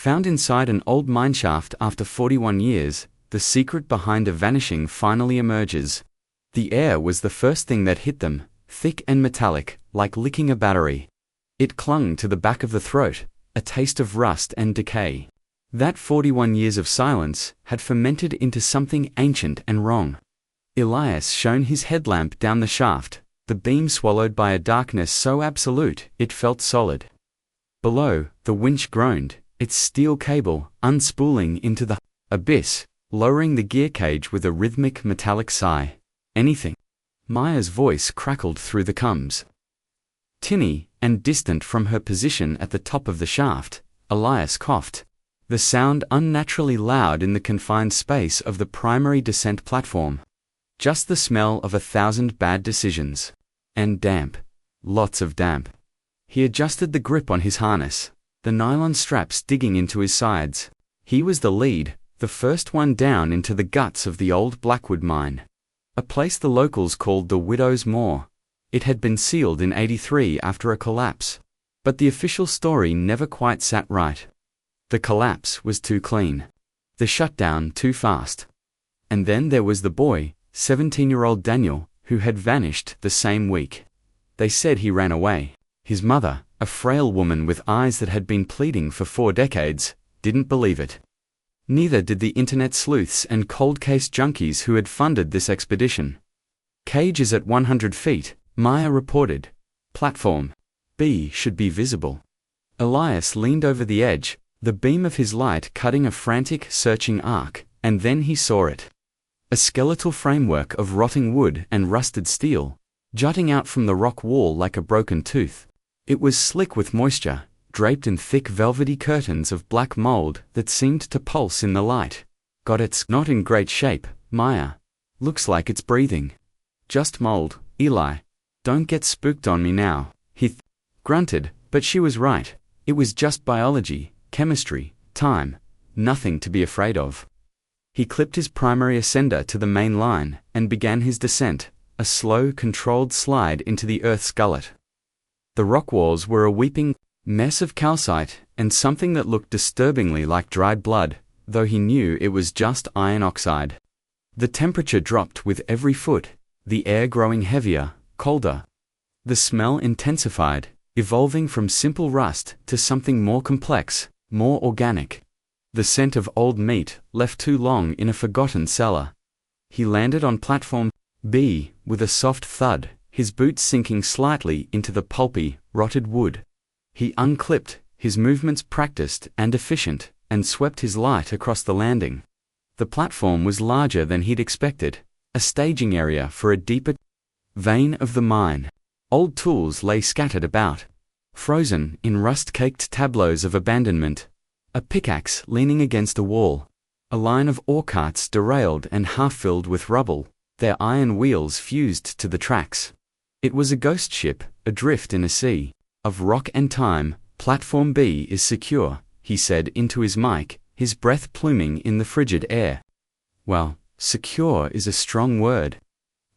Found inside an old mineshaft after 41 years, the secret behind a vanishing finally emerges. The air was the first thing that hit them, thick and metallic, like licking a battery. It clung to the back of the throat, a taste of rust and decay. That 41 years of silence had fermented into something ancient and wrong. Elias shone his headlamp down the shaft, the beam swallowed by a darkness so absolute it felt solid. Below, the winch groaned, its steel cable unspooling into the abyss, lowering the gear cage with a rhythmic metallic sigh. Anything. Maya's voice crackled through the cums. Tinny and distant from her position at the top of the shaft, Elias coughed, the sound unnaturally loud in the confined space of the primary descent platform. Just the smell of 1,000 bad decisions. And damp. Lots of damp. He adjusted the grip on his harness, the nylon straps digging into his sides. He was the lead, the first one down into the guts of the old Blackwood mine. A place the locals called the Widow's Moor. It had been sealed in '83 after a collapse. But the official story never quite sat right. The collapse was too clean. The shutdown too fast. And then there was the boy, 17-year-old Daniel, who had vanished the same week. They said he ran away. His mother, a frail woman with eyes that had been pleading for 4 decades, didn't believe it. Neither did the internet sleuths and cold case junkies who had funded this expedition. Cage is at 100 feet, Maya reported. Platform B should be visible. Elias leaned over the edge, the beam of his light cutting a frantic, searching arc, and then he saw it. A skeletal framework of rotting wood and rusted steel, jutting out from the rock wall like a broken tooth. It was slick with moisture, draped in thick velvety curtains of black mold that seemed to pulse in the light. God, it's not in great shape, Maya. Looks like it's breathing. Just mold, Eli. Don't get spooked on me now, he grunted, but she was right. It was just biology, chemistry, time, nothing to be afraid of. He clipped his primary ascender to the main line and began his descent, a slow, controlled slide into the Earth's gullet. The rock walls were a weeping mess of calcite and something that looked disturbingly like dried blood, though he knew it was just iron oxide. The temperature dropped with every foot, the air growing heavier, colder. The smell intensified, evolving from simple rust to something more complex, more organic. The scent of old meat, left too long in a forgotten cellar. He landed on platform B with a soft thud, his boots sinking slightly into the pulpy, rotted wood. He unclipped, his movements practiced and efficient, and swept his light across the landing. The platform was larger than he'd expected, a staging area for a deeper vein of the mine. Old tools lay scattered about, frozen in rust-caked tableaus of abandonment. A pickaxe leaning against a wall. A line of ore carts derailed and half-filled with rubble, their iron wheels fused to the tracks. It was a ghost ship, adrift in a sea of rock and time. Platform B is secure, he said into his mic, his breath pluming in the frigid air. Well, secure is a strong word.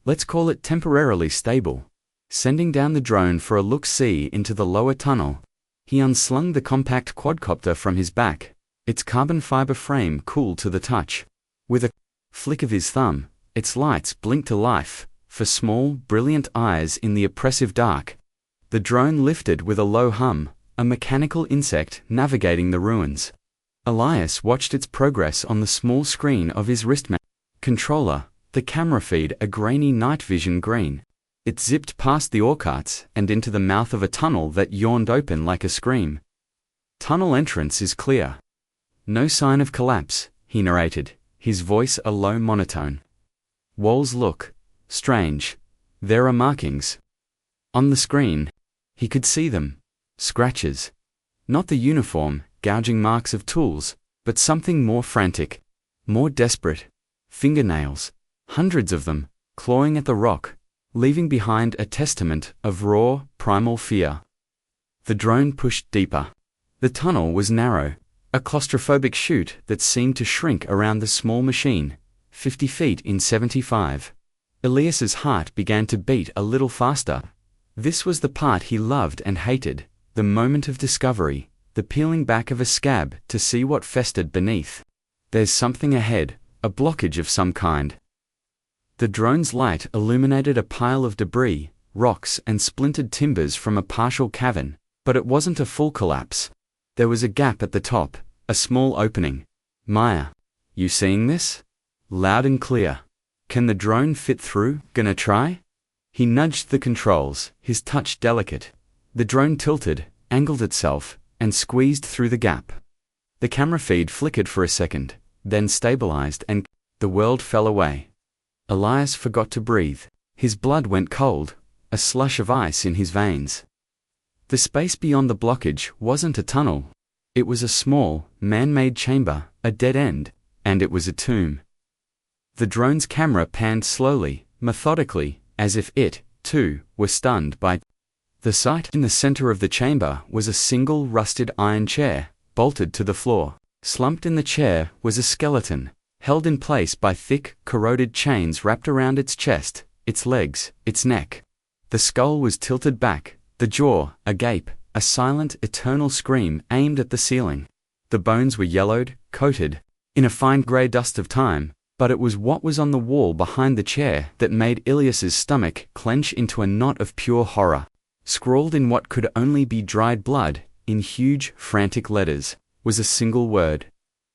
Let's call it temporarily stable. Sending down the drone for a look-see into the lower tunnel, he unslung the compact quadcopter from his back, its carbon fiber frame cool to the touch. With a flick of his thumb, its lights blinked to life, for small, brilliant eyes in the oppressive dark. The drone lifted with a low hum, a mechanical insect navigating the ruins. Elias watched its progress on the small screen of his wristband controller, the camera feed a grainy night vision green. It zipped past the ore carts and into the mouth of a tunnel that yawned open like a scream. Tunnel entrance is clear. No sign of collapse, he narrated, his voice a low monotone. Walls look strange. There are markings. On the screen, he could see them. Scratches. Not the uniform, gouging marks of tools, but something more frantic, more desperate. Fingernails. Hundreds of them, clawing at the rock, leaving behind a testament of raw, primal fear. The drone pushed deeper. The tunnel was narrow, a claustrophobic chute that seemed to shrink around the small machine, 50 feet in 75. Elias's heart began to beat a little faster. This was the part he loved and hated, the moment of discovery, the peeling back of a scab to see what festered beneath. There's something ahead, a blockage of some kind. The drone's light illuminated a pile of debris, rocks and splintered timbers from a partial cavern, but it wasn't a full collapse. There was a gap at the top, a small opening. Maya, you seeing this? Loud and clear. Can the drone fit through? Gonna try? He nudged the controls, his touch delicate. The drone tilted, angled itself, and squeezed through the gap. The camera feed flickered for a second, then stabilized and the world fell away. Elias forgot to breathe. His blood went cold, a slush of ice in his veins. The space beyond the blockage wasn't a tunnel. It was a small, man-made chamber, a dead end, and it was a tomb. The drone's camera panned slowly, methodically, as if it, too, were stunned by the sight. In the center of the chamber was a single rusted iron chair, bolted to the floor. Slumped in the chair was a skeleton, held in place by thick, corroded chains wrapped around its chest, its legs, its neck. The skull was tilted back, the jaw agape, a silent, eternal scream aimed at the ceiling. The bones were yellowed, coated in a fine gray dust of time, but it was what was on the wall behind the chair that made Ilias's stomach clench into a knot of pure horror. Scrawled in what could only be dried blood, in huge, frantic letters, was a single word.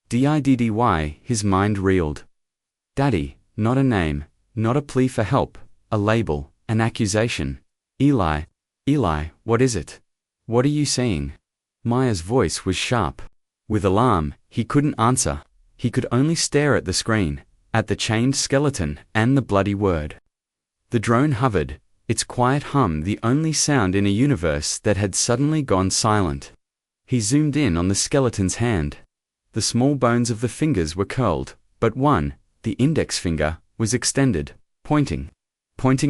DIDDY. His mind reeled. Daddy, not a name, not a plea for help, a label, an accusation. Eli, what is it? What are you seeing? Maya's voice was sharp. With alarm, he couldn't answer. He could only stare at the screen, at the chained skeleton and the bloody word. The drone hovered, its quiet hum the only sound in a universe that had suddenly gone silent. He zoomed in on the skeleton's hand. The small bones of the fingers were curled, but one, the index finger, was extended, pointing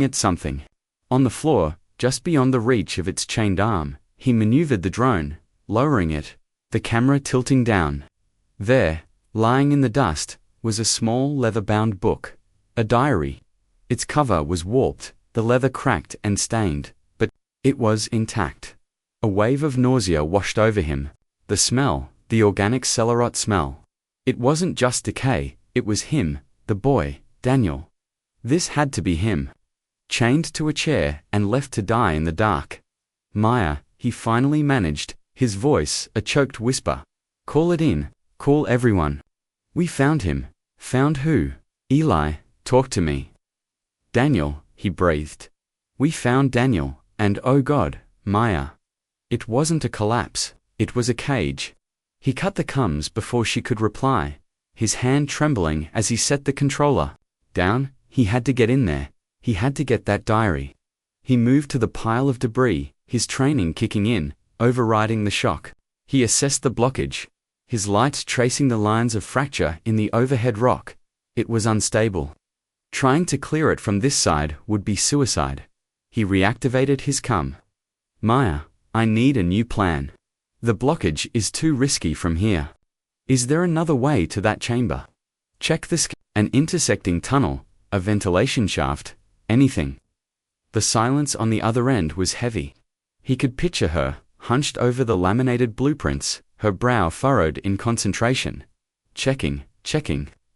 at something. On the floor, just beyond the reach of its chained arm, he maneuvered the drone, lowering it, the camera tilting down. There, lying in the dust, was a small leather-bound book, a diary. Its cover was warped, the leather cracked and stained, but it was intact. A wave of nausea washed over him. The smell, the organic celerot smell. It wasn't just decay, it was him, the boy, Daniel. This had to be him. Chained to a chair and left to die in the dark. Maya, he finally managed, his voice a choked whisper. Call it in, call everyone. We found him. Found who? Eli, talk to me. Daniel, he breathed. We found Daniel, and oh God, Maya. It wasn't a collapse, it was a cage. He cut the comms before she could reply, his hand trembling as he set the controller down. He had to get in there. He had to get that diary. He moved to the pile of debris, his training kicking in, overriding the shock. He assessed the blockage, his lights tracing the lines of fracture in the overhead rock. It was unstable. Trying to clear it from this side would be suicide. He reactivated his comm. Maya, I need a new plan. The blockage is too risky from here. Is there another way to that chamber? Check this. An intersecting tunnel, a ventilation shaft, anything. The silence on the other end was heavy. He could picture her, hunched over the laminated blueprints, her brow furrowed in concentration. Checking.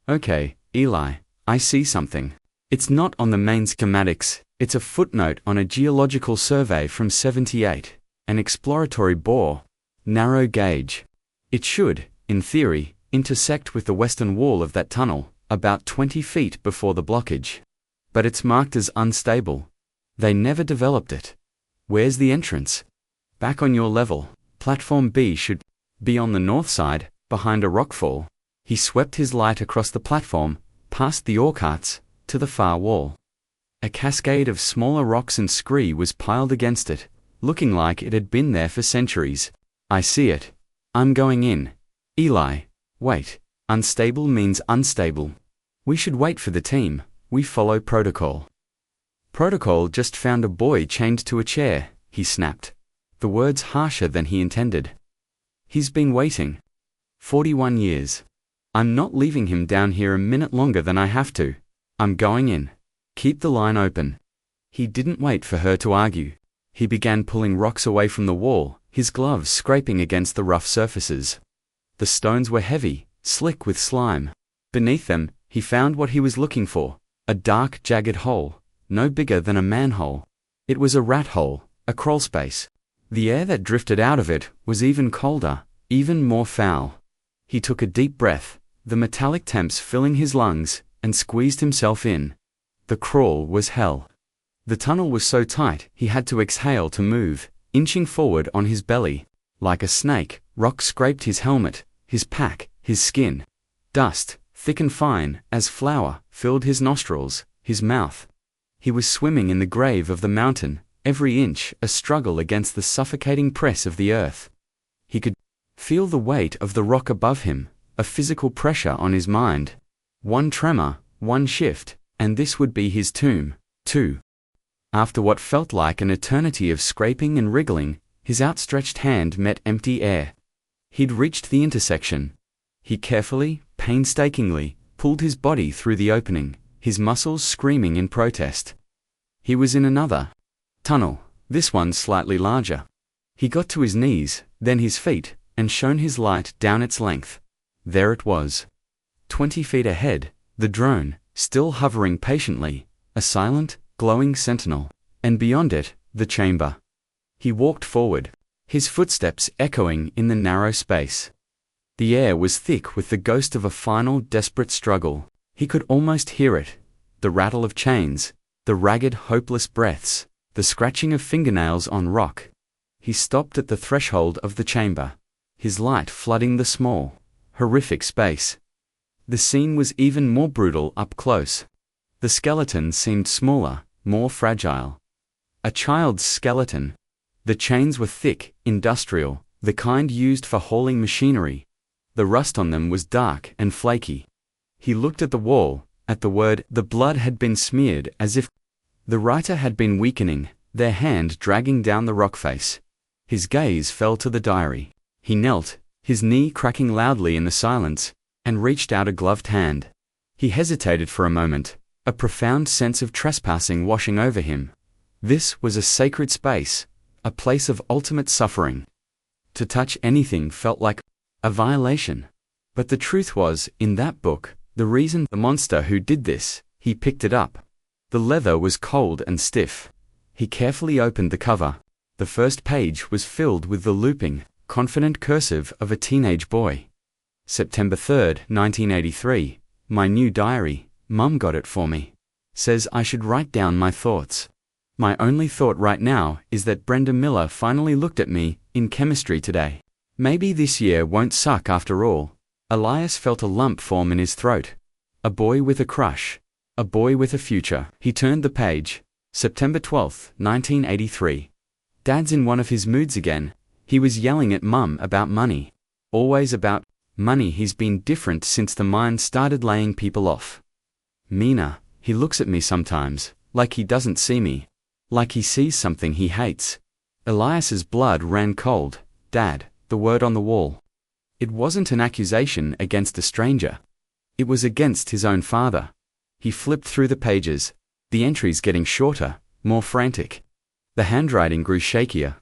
Okay, Eli, I see something. It's not on the main schematics, it's a footnote on a geological survey from '78, an exploratory bore, narrow gauge. It should, in theory, intersect with the western wall of that tunnel, about 20 feet before the blockage. But it's marked as unstable. They never developed it. Where's the entrance? Back on your level, platform B should be on the north side, behind a rockfall. He swept his light across the platform, past the ore carts, to the far wall. A cascade of smaller rocks and scree was piled against it, looking like it had been there for centuries. I see it. I'm going in. Eli, wait. Unstable means unstable. We should wait for the team. We follow protocol. Protocol just found a boy chained to a chair, he snapped. The words harsher than he intended. He's been waiting. 41 years. I'm not leaving him down here a minute longer than I have to. I'm going in. Keep the line open. He didn't wait for her to argue. He began pulling rocks away from the wall, his gloves scraping against the rough surfaces. The stones were heavy, slick with slime. Beneath them, he found what he was looking for, a dark, jagged hole, no bigger than a manhole. It was a rat hole, a crawlspace. The air that drifted out of it was even colder, even more foul. He took a deep breath, the metallic temps filling his lungs, and squeezed himself in. The crawl was hell. The tunnel was so tight he had to exhale to move, inching forward on his belly. Like a snake, rock scraped his helmet, his pack, his skin. Dust, thick and fine, as flour, filled his nostrils, his mouth. He was swimming in the grave of the mountain, every inch a struggle against the suffocating press of the earth. He could feel the weight of the rock above him, a physical pressure on his mind. One tremor, one shift, and this would be his tomb, too. After what felt like an eternity of scraping and wriggling, his outstretched hand met empty air. He'd reached the intersection. He carefully, painstakingly, pulled his body through the opening, his muscles screaming in protest. He was in another tunnel, this one slightly larger. He got to his knees, then his feet, and shone his light down its length. There it was. 20 feet ahead, the drone, still hovering patiently, a silent, glowing sentinel, and beyond it, the chamber. He walked forward, his footsteps echoing in the narrow space. The air was thick with the ghost of a final desperate struggle. He could almost hear it, the rattle of chains, the ragged, hopeless breaths, the scratching of fingernails on rock. He stopped at the threshold of the chamber, his light flooding the small, horrific space. The scene was even more brutal up close. The skeleton seemed smaller, more fragile. A child's skeleton. The chains were thick, industrial, the kind used for hauling machinery. The rust on them was dark and flaky. He looked at the wall, at the word. The blood had been smeared as if the writer had been weakening, their hand dragging down the rock face. His gaze fell to the diary. He knelt, his knee cracking loudly in the silence, and reached out a gloved hand. He hesitated for a moment, a profound sense of trespassing washing over him. This was a sacred space, a place of ultimate suffering. To touch anything felt like a violation. But the truth was, in that book, the reason the monster who did this, he picked it up. The leather was cold and stiff. He carefully opened the cover. The first page was filled with the looping, confident cursive of a teenage boy. September 3rd, 1983. My new diary, Mum got it for me. Says I should write down my thoughts. My only thought right now is that Brenda Miller finally looked at me in chemistry today. Maybe this year won't suck after all. Elias felt a lump form in his throat. A boy with a crush. A boy with a future. He turned the page. September 12th, 1983. Dad's in one of his moods again. He was yelling at Mum about money. Always about money. He's been different since the mind started laying people off. Mina, he looks at me sometimes, like he doesn't see me. Like he sees something he hates. Elias's blood ran cold. Dad, the word on the wall. It wasn't an accusation against a stranger. It was against his own father. He flipped through the pages, the entries getting shorter, more frantic. The handwriting grew shakier.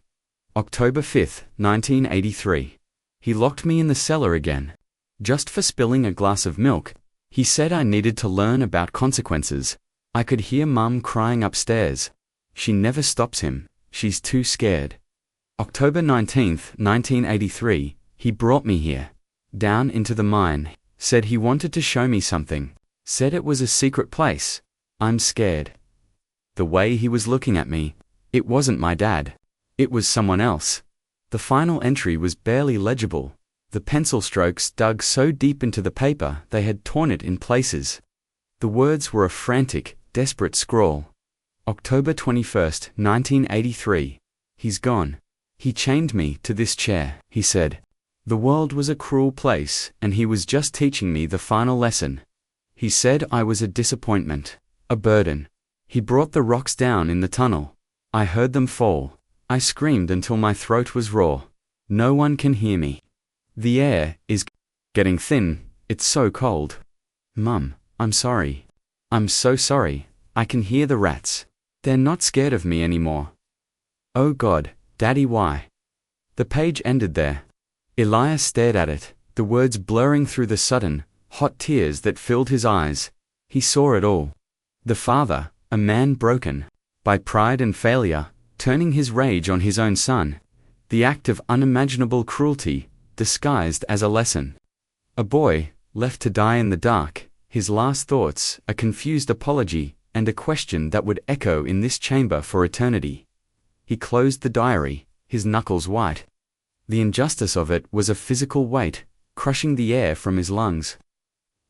October 5th, 1983. He locked me in the cellar again. Just for spilling a glass of milk. He said I needed to learn about consequences. I could hear Mum crying upstairs. She never stops him, she's too scared. October 19th, 1983, he brought me here. Down into the mine. Said he wanted to show me something. Said it was a secret place. I'm scared. The way he was looking at me. It wasn't my dad. It was someone else. The final entry was barely legible. The pencil strokes dug so deep into the paper they had torn it in places. The words were a frantic, desperate scrawl. October 21st, 1983. He's gone. He chained me to this chair, he said. The world was a cruel place, and he was just teaching me the final lesson. He said I was a disappointment, a burden. He brought the rocks down in the tunnel. I heard them fall. I screamed until my throat was raw. No one can hear me. The air is getting thin, it's so cold. Mum, I'm sorry. I'm so sorry. I can hear the rats. They're not scared of me anymore. Oh God, Daddy, why? The page ended there. Elias stared at it, the words blurring through the sudden, hot tears that filled his eyes. He saw it all. The father, a man broken by pride and failure, turning his rage on his own son. The act of unimaginable cruelty, disguised as a lesson. A boy, left to die in the dark, his last thoughts, a confused apology, and a question that would echo in this chamber for eternity. He closed the diary, his knuckles white. The injustice of it was a physical weight, crushing the air from his lungs.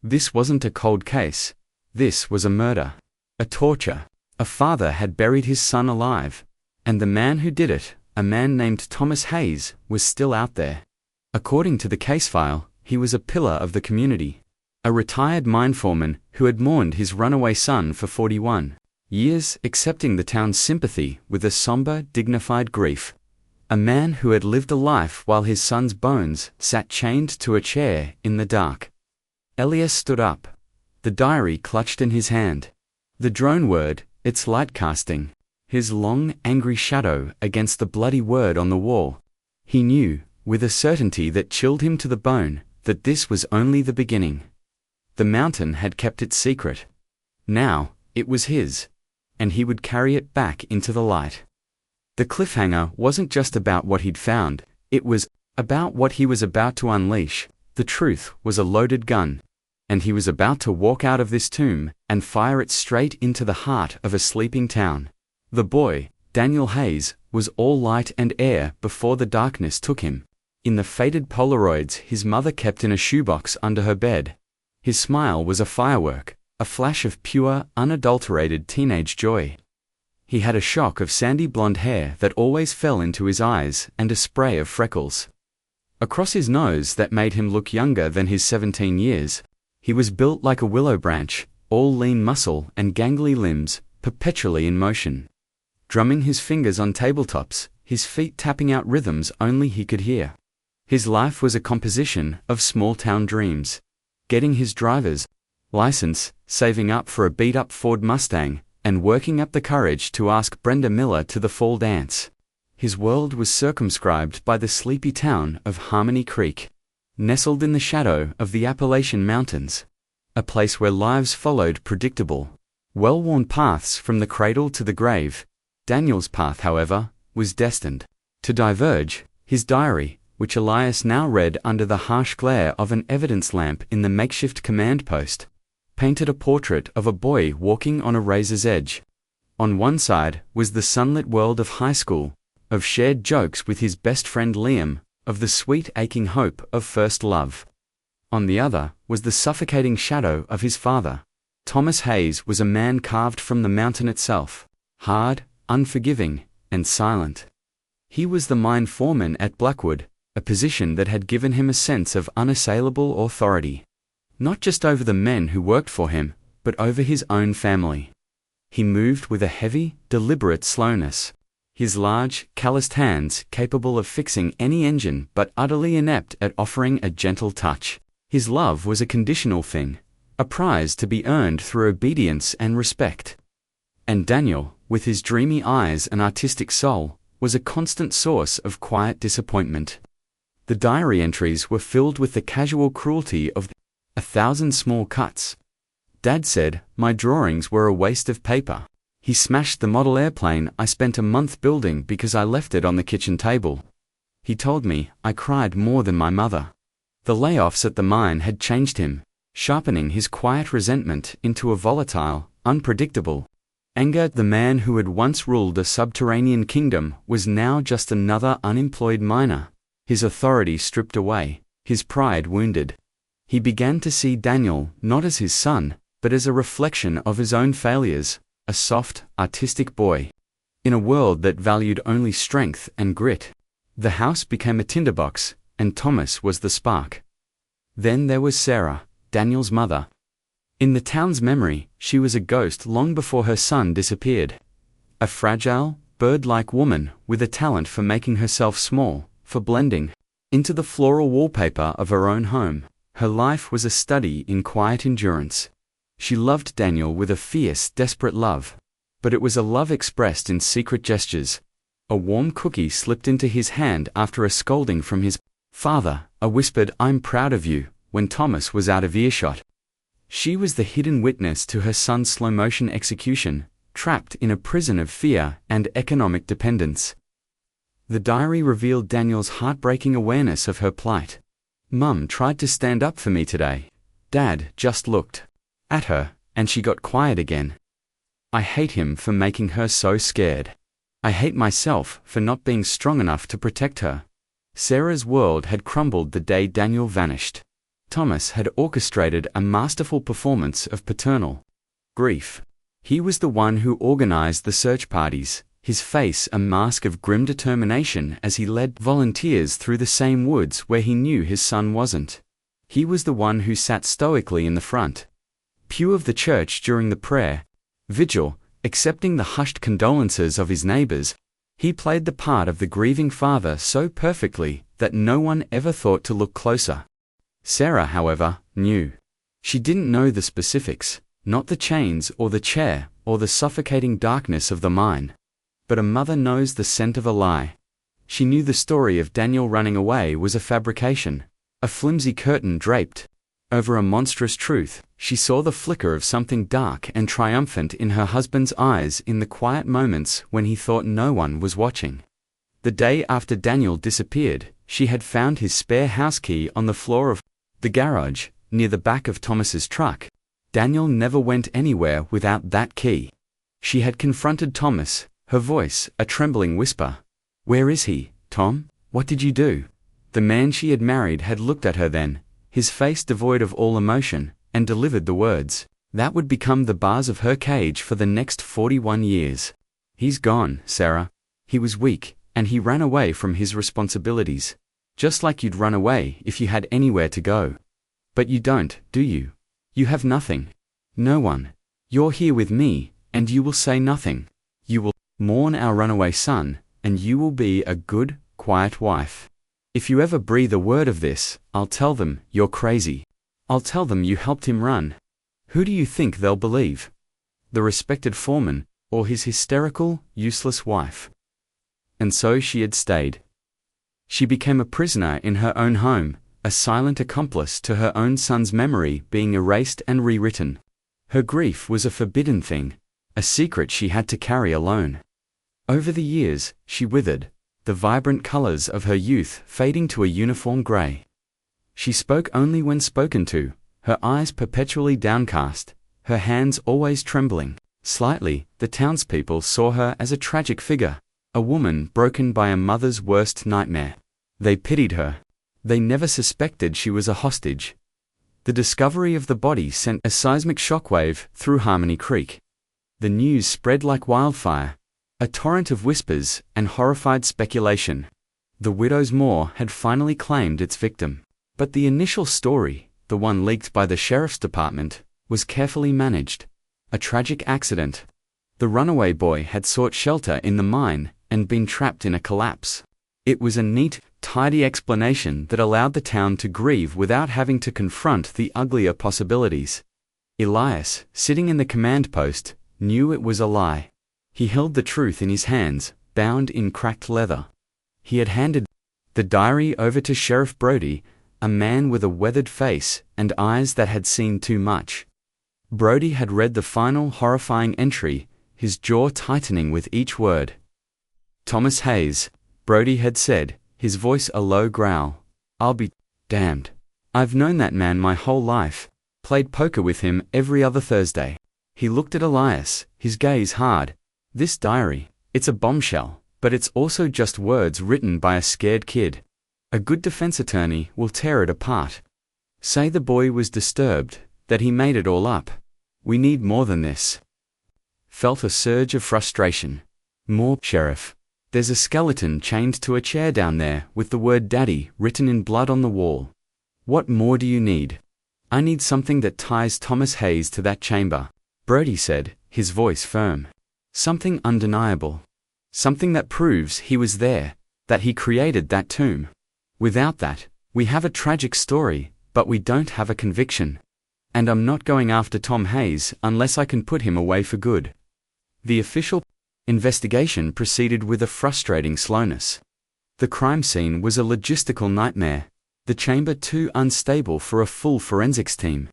This wasn't a cold case. This was a murder. A torture. A father had buried his son alive. And the man who did it, a man named Thomas Hayes, was still out there. According to the case file, he was a pillar of the community. A retired mine foreman who had mourned his runaway son for 41 years, accepting the town's sympathy with a somber, dignified grief. A man who had lived a life while his son's bones sat chained to a chair in the dark. Elias stood up, the diary clutched in his hand. The drone word, its light casting, his long, angry shadow against the bloody word on the wall. He knew, with a certainty that chilled him to the bone, that this was only the beginning. The mountain had kept its secret. Now, it was his. And he would carry it back into the light. The cliffhanger wasn't just about what he'd found, it was about what he was about to unleash. The truth was a loaded gun. And he was about to walk out of this tomb and fire it straight into the heart of a sleeping town. The boy, Daniel Hayes, was all light and air before the darkness took him. In the faded Polaroids his mother kept in a shoebox under her bed. His smile was a firework, a flash of pure, unadulterated teenage joy. He had a shock of sandy blonde hair that always fell into his eyes and a spray of freckles across his nose that made him look younger than his 17 years. He was built like a willow branch, all lean muscle and gangly limbs, perpetually in motion. Drumming his fingers on tabletops, his feet tapping out rhythms only he could hear. His life was a composition of small-town dreams. Getting his driver's license, saving up for a beat-up Ford Mustang, and working up the courage to ask Brenda Miller to the fall dance. His world was circumscribed by the sleepy town of Harmony Creek, nestled in the shadow of the Appalachian Mountains, a place where lives followed predictable, well-worn paths from the cradle to the grave. Daniel's path, however, was destined to diverge. His diary, which Elias now read under the harsh glare of an evidence lamp in the makeshift command post, painted a portrait of a boy walking on a razor's edge. On one side was the sunlit world of high school, of shared jokes with his best friend Liam, of the sweet aching hope of first love. On the other was the suffocating shadow of his father. Thomas Hayes was a man carved from the mountain itself, hard, unforgiving, and silent. He was the mine foreman at Blackwood, a position that had given him a sense of unassailable authority, not just over the men who worked for him, but over his own family. He moved with a heavy, deliberate slowness, his large, calloused hands capable of fixing any engine but utterly inept at offering a gentle touch. His love was a conditional thing, a prize to be earned through obedience and respect. And Daniel, with his dreamy eyes and artistic soul, was a constant source of quiet disappointment. The diary entries were filled with the casual cruelty of 1,000 small cuts. Dad said, my drawings were a waste of paper. He smashed the model airplane I spent a month building because I left it on the kitchen table. He told me I cried more than my mother. The layoffs at the mine had changed him, sharpening his quiet resentment into a volatile, unpredictable anger. The man who had once ruled a subterranean kingdom was now just another unemployed miner, his authority stripped away, his pride wounded. He began to see Daniel not as his son, but as a reflection of his own failures, a soft, artistic boy. In a world that valued only strength and grit, the house became a tinderbox, and Thomas was the spark. Then there was Sarah, Daniel's mother. In the town's memory, she was a ghost long before her son disappeared. A fragile, bird-like woman with a talent for making herself small, for blending into the floral wallpaper of her own home. Her life was a study in quiet endurance. She loved Daniel with a fierce, desperate love, but it was a love expressed in secret gestures, A warm cookie slipped into his hand after a scolding from his father. A whispered, "I'm proud of you," when Thomas was out of earshot. She was the hidden witness to her son's slow-motion execution, trapped in a prison of fear and economic dependence. The diary revealed Daniel's heartbreaking awareness of her plight. "Mum tried to stand up for me today. Dad just looked at her, and she got quiet again. I hate him for making her so scared. I hate myself for not being strong enough to protect her." Sarah's world had crumbled the day Daniel vanished. Thomas had orchestrated a masterful performance of paternal grief. He was the one who organized the search parties, his face a mask of grim determination as he led volunteers through the same woods where he knew his son wasn't. He was the one who sat stoically in the front pew of the church during the prayer vigil, accepting the hushed condolences of his neighbors. He played the part of the grieving father so perfectly that no one ever thought to look closer. Sarah, however, knew. She didn't know the specifics, not the chains or the chair or the suffocating darkness of the mine. But a mother knows the scent of a lie. She knew the story of Daniel running away was a fabrication, a flimsy curtain draped over a monstrous truth. She saw the flicker of something dark and triumphant in her husband's eyes in the quiet moments when he thought no one was watching. The day after Daniel disappeared, she had found his spare house key on the floor of the garage, near the back of Thomas's truck. Daniel never went anywhere without that key. She had confronted Thomas, her voice a trembling whisper. "Where is he, Tom? What did you do?" The man she had married had looked at her then, his face devoid of all emotion, and delivered the words that would become the bars of her cage for the next 41 years. "He's gone, Sarah. He was weak, and he ran away from his responsibilities. Just like you'd run away if you had anywhere to go. But you don't, do you? You have nothing. No one. You're here with me, and you will say nothing. You will mourn our runaway son, and you will be a good, quiet wife. If you ever breathe a word of this, I'll tell them you're crazy. I'll tell them you helped him run. Who do you think they'll believe? The respected foreman, or his hysterical, useless wife?" And so she had stayed. She became a prisoner in her own home, a silent accomplice to her own son's memory being erased and rewritten. Her grief was a forbidden thing, a secret she had to carry alone. Over the years, she withered, the vibrant colors of her youth fading to a uniform gray. She spoke only when spoken to, her eyes perpetually downcast, her hands always trembling. Slightly, the townspeople saw her as a tragic figure, a woman broken by a mother's worst nightmare. They pitied her. They never suspected she was a hostage. The discovery of the body sent a seismic shockwave through Harmony Creek. The news spread like wildfire, a torrent of whispers and horrified speculation. The widow's maw had finally claimed its victim. But the initial story, the one leaked by the sheriff's department, was carefully managed. A tragic accident. The runaway boy had sought shelter in the mine and been trapped in a collapse. It was a neat, tidy explanation that allowed the town to grieve without having to confront the uglier possibilities. Elias, sitting in the command post, knew it was a lie. He held the truth in his hands, bound in cracked leather. He had handed the diary over to Sheriff Brody, a man with a weathered face and eyes that had seen too much. Brody had read the final horrifying entry, his jaw tightening with each word. "Thomas Hayes," Brody had said, his voice a low growl. "I'll be damned. I've known that man my whole life, played poker with him every other Thursday." He looked at Elias, his gaze hard. "This diary, it's a bombshell, but it's also just words written by a scared kid. A good defense attorney will tear it apart. Say the boy was disturbed, that he made it all up. We need more than this." Felt a surge of frustration. "More, Sheriff. There's a skeleton chained to a chair down there with the word Daddy written in blood on the wall. What more do you need?" "I need something that ties Thomas Hayes to that chamber," Brody said, his voice firm. "Something undeniable. Something that proves he was there, that he created that tomb. Without that, we have a tragic story, but we don't have a conviction. And I'm not going after Tom Hayes unless I can put him away for good." The official Investigation proceeded with a frustrating slowness. The crime scene was a logistical nightmare, the chamber too unstable for a full forensics team.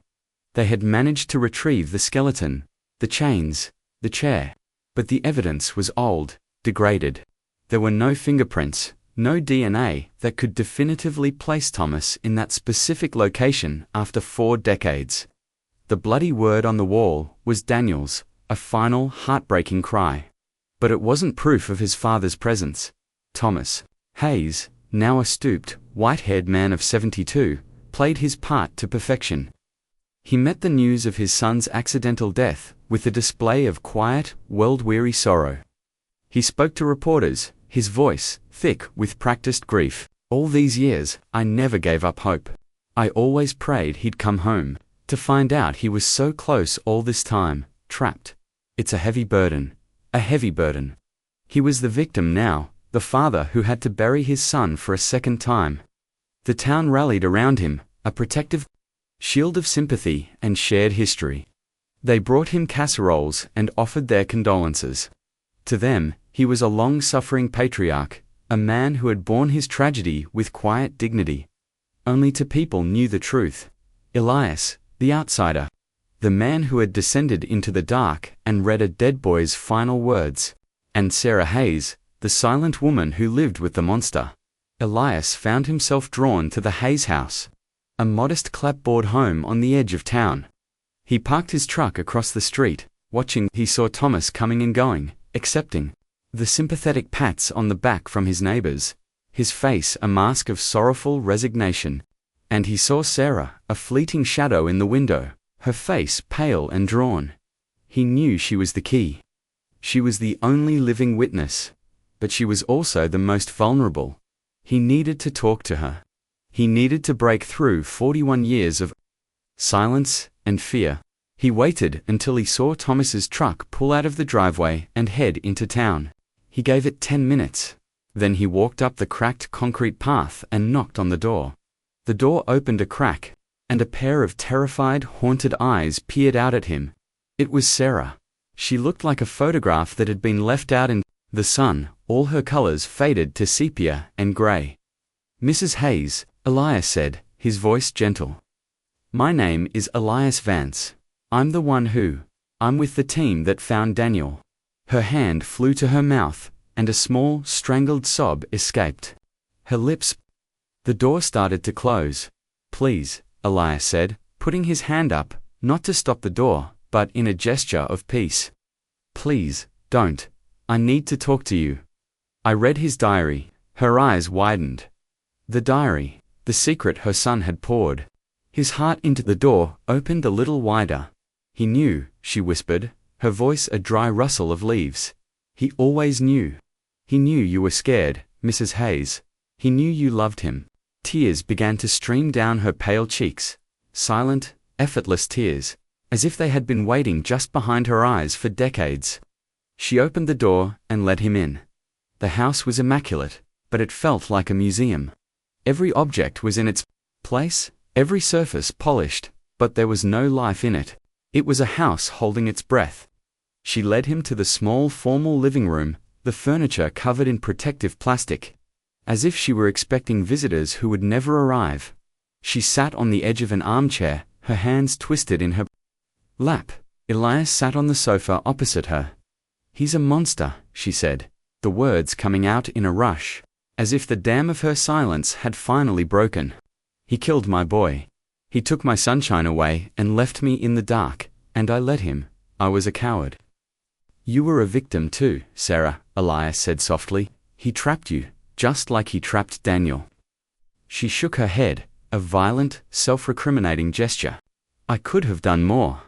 They had managed to retrieve the skeleton, the chains, the chair, but the evidence was old, degraded. There were no fingerprints, no DNA that could definitively place Thomas in that specific location after 4 decades. The bloody word on the wall was Daniel's, a final, heartbreaking cry. But it wasn't proof of his father's presence. Thomas Hayes, now a stooped, white-haired man of 72, played his part to perfection. He met the news of his son's accidental death with a display of quiet, world-weary sorrow. He spoke to reporters, his voice thick with practiced grief. "All these years, I never gave up hope. I always prayed he'd come home, to find out he was so close all this time, trapped. It's a heavy burden, a heavy burden." He was the victim now, the father who had to bury his son for a second time. The town rallied around him, a protective shield of sympathy and shared history. They brought him casseroles and offered their condolences. To them, he was a long-suffering patriarch, a man who had borne his tragedy with quiet dignity. Only two people knew the truth: Elias, the outsider, the man who had descended into the dark and read a dead boy's final words, and Sarah Hayes, the silent woman who lived with the monster. Elias found himself drawn to the Hayes house, a modest clapboard home on the edge of town. He parked his truck across the street, watching. He saw Thomas coming and going, accepting the sympathetic pats on the back from his neighbors, his face a mask of sorrowful resignation. And he saw Sarah, a fleeting shadow in the window, her face pale and drawn. He knew she was the key. She was the only living witness, but she was also the most vulnerable. He needed to talk to her. He needed to break through 41 years of silence and fear. He waited until he saw Thomas's truck pull out of the driveway and head into town. He gave it 10 minutes. Then he walked up the cracked concrete path and knocked on the door. The door opened a crack, and a pair of terrified, haunted eyes peered out at him. It was Sarah. She looked like a photograph that had been left out in the sun, all her colors faded to sepia and gray. "Mrs. Hayes," Elias said, his voice gentle. "My name is Elias Vance. I'm the one who. I'm with the team that found Daniel." Her hand flew to her mouth, and a small, strangled sob escaped. Her lips. The door started to close. "Please," Elias said, putting his hand up, not to stop the door, but in a gesture of peace. "Please, don't. I need to talk to you." I read his diary. Her eyes widened. The diary, the secret her son had poured. His heart into the door opened a little wider. "He knew," she whispered, her voice a dry rustle of leaves. "He always knew. He knew you were scared, Mrs. Hayes. He knew you loved him." Tears began to stream down her pale cheeks, silent, effortless tears, as if they had been waiting just behind her eyes for decades. She opened the door and let him in. The house was immaculate, but it felt like a museum. Every object was in its place, every surface polished, but there was no life in it. It was a house holding its breath. She led him to the small, formal living room, the furniture covered in protective plastic, as if she were expecting visitors who would never arrive. She sat on the edge of an armchair, her hands twisted in her lap. Elias sat on the sofa opposite her. "He's a monster," she said, the words coming out in a rush, as if the dam of her silence had finally broken. "He killed my boy. He took my sunshine away and left me in the dark, and I let him. I was a coward." "You were a victim too, Sarah," Elias said softly. "He trapped you, just like he trapped Daniel." She shook her head, a violent, self-recriminating gesture. "I could have done more.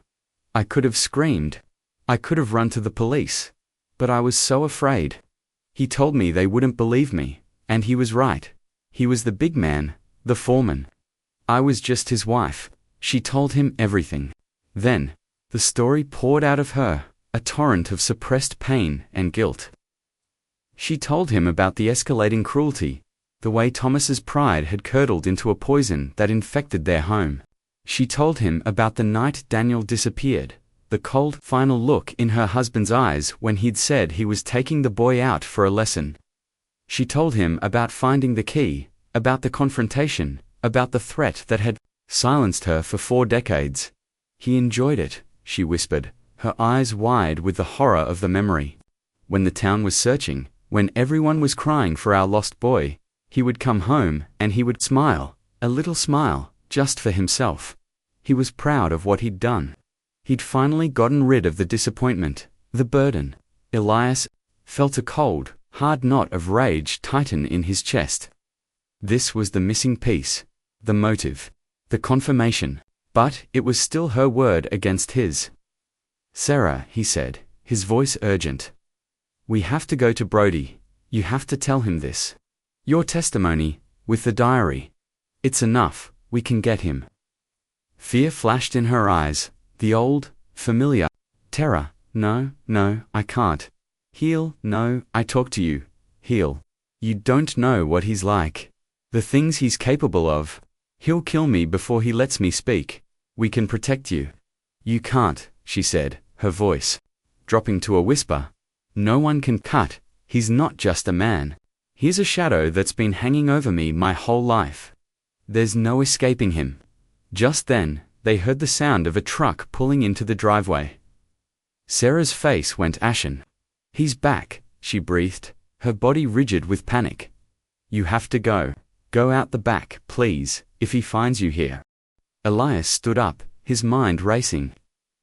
I could have screamed. I could have run to the police. But I was so afraid. He told me they wouldn't believe me, and he was right. He was the big man, the foreman. I was just his wife." She told him everything. Then, the story poured out of her, a torrent of suppressed pain and guilt. She told him about the escalating cruelty, the way Thomas's pride had curdled into a poison that infected their home. She told him about the night Daniel disappeared, the cold, final look in her husband's eyes when he'd said he was taking the boy out for a lesson. She told him about finding the key, about the confrontation, about the threat that had silenced her for 4 decades. He enjoyed it, she whispered, her eyes wide with the horror of the memory. When the town was searching, when everyone was crying for our lost boy, he would come home and he would smile, a little smile, just for himself. He was proud of what he'd done. He'd finally gotten rid of the disappointment, the burden. Elias felt a cold, hard knot of rage tighten in his chest. This was the missing piece, the motive, the confirmation, but it was still her word against his. "Sarah," he said, his voice urgent. "We have to go to Brody. You have to tell him this. Your testimony, with the diary. It's enough, we can get him." Fear flashed in her eyes, the old, familiar terror. "No, I can't. He'll, no, I talk to you. He'll. You don't know what he's like. The things he's capable of. He'll kill me before he lets me speak. We can protect you." "You can't," she said, her voice dropping to a whisper. "No one can cut. He's not just a man. He's a shadow that's been hanging over me my whole life. There's no escaping him." Just then, they heard the sound of a truck pulling into the driveway. Sarah's face went ashen. "He's back," she breathed, her body rigid with panic. "You have to go. Go out the back, please, if he finds you here." Elias stood up, his mind racing.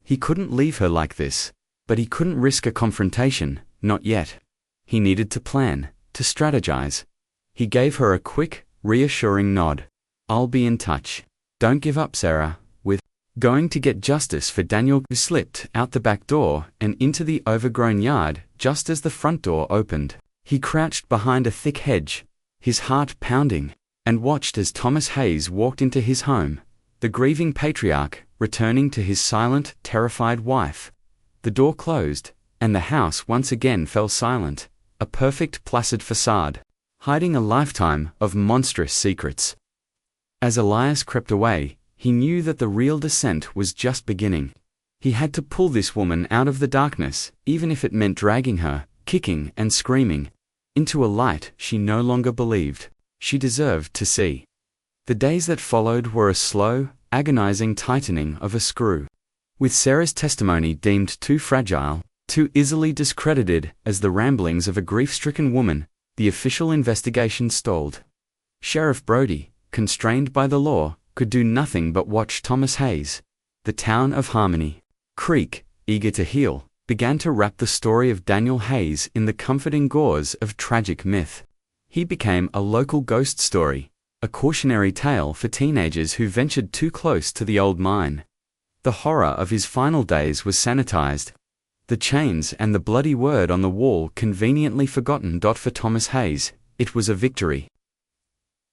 He couldn't leave her like this, but he couldn't risk a confrontation, not yet. He needed to plan, to strategize. He gave her a quick, reassuring nod. "I'll be in touch. Don't give up, Sarah." With going to get justice for Daniel, who slipped out the back door and into the overgrown yard just as the front door opened. He crouched behind a thick hedge, his heart pounding, and watched as Thomas Hayes walked into his home, the grieving patriarch returning to his silent, terrified wife. The door closed, and the house once again fell silent, a perfect placid facade, hiding a lifetime of monstrous secrets. As Elias crept away, he knew that the real descent was just beginning. He had to pull this woman out of the darkness, even if it meant dragging her, kicking and screaming, into a light she no longer believed she deserved to see. The days that followed were a slow, agonizing tightening of a screw. With Sarah's testimony deemed too fragile, too easily discredited as the ramblings of a grief-stricken woman, the official investigation stalled. Sheriff Brody, constrained by the law, could do nothing but watch Thomas Hayes. The town of Harmony Creek, eager to heal, began to wrap the story of Daniel Hayes in the comforting gauze of tragic myth. He became a local ghost story, a cautionary tale for teenagers who ventured too close to the old mine. The horror of his final days was sanitized. The chains and the bloody word on the wall conveniently forgotten. For Thomas Hayes, it was a victory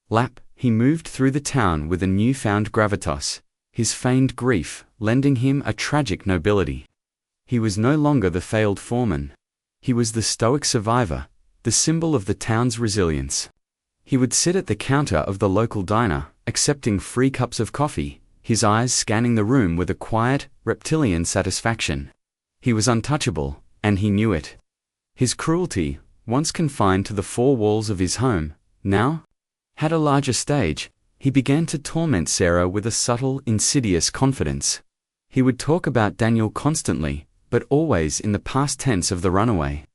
lap. He moved through the town with a newfound gravitas, his feigned grief lending him a tragic nobility. He was no longer the failed foreman. He was the stoic survivor, the symbol of the town's resilience. He would sit at the counter of the local diner, accepting free cups of coffee, his eyes scanning the room with a quiet, reptilian satisfaction. He was untouchable, and he knew it. His cruelty, once confined to the 4 walls of his home, now had a larger stage. He began to torment Sarah with a subtle, insidious confidence. He would talk about Daniel constantly, but always in the past tense of the runaway.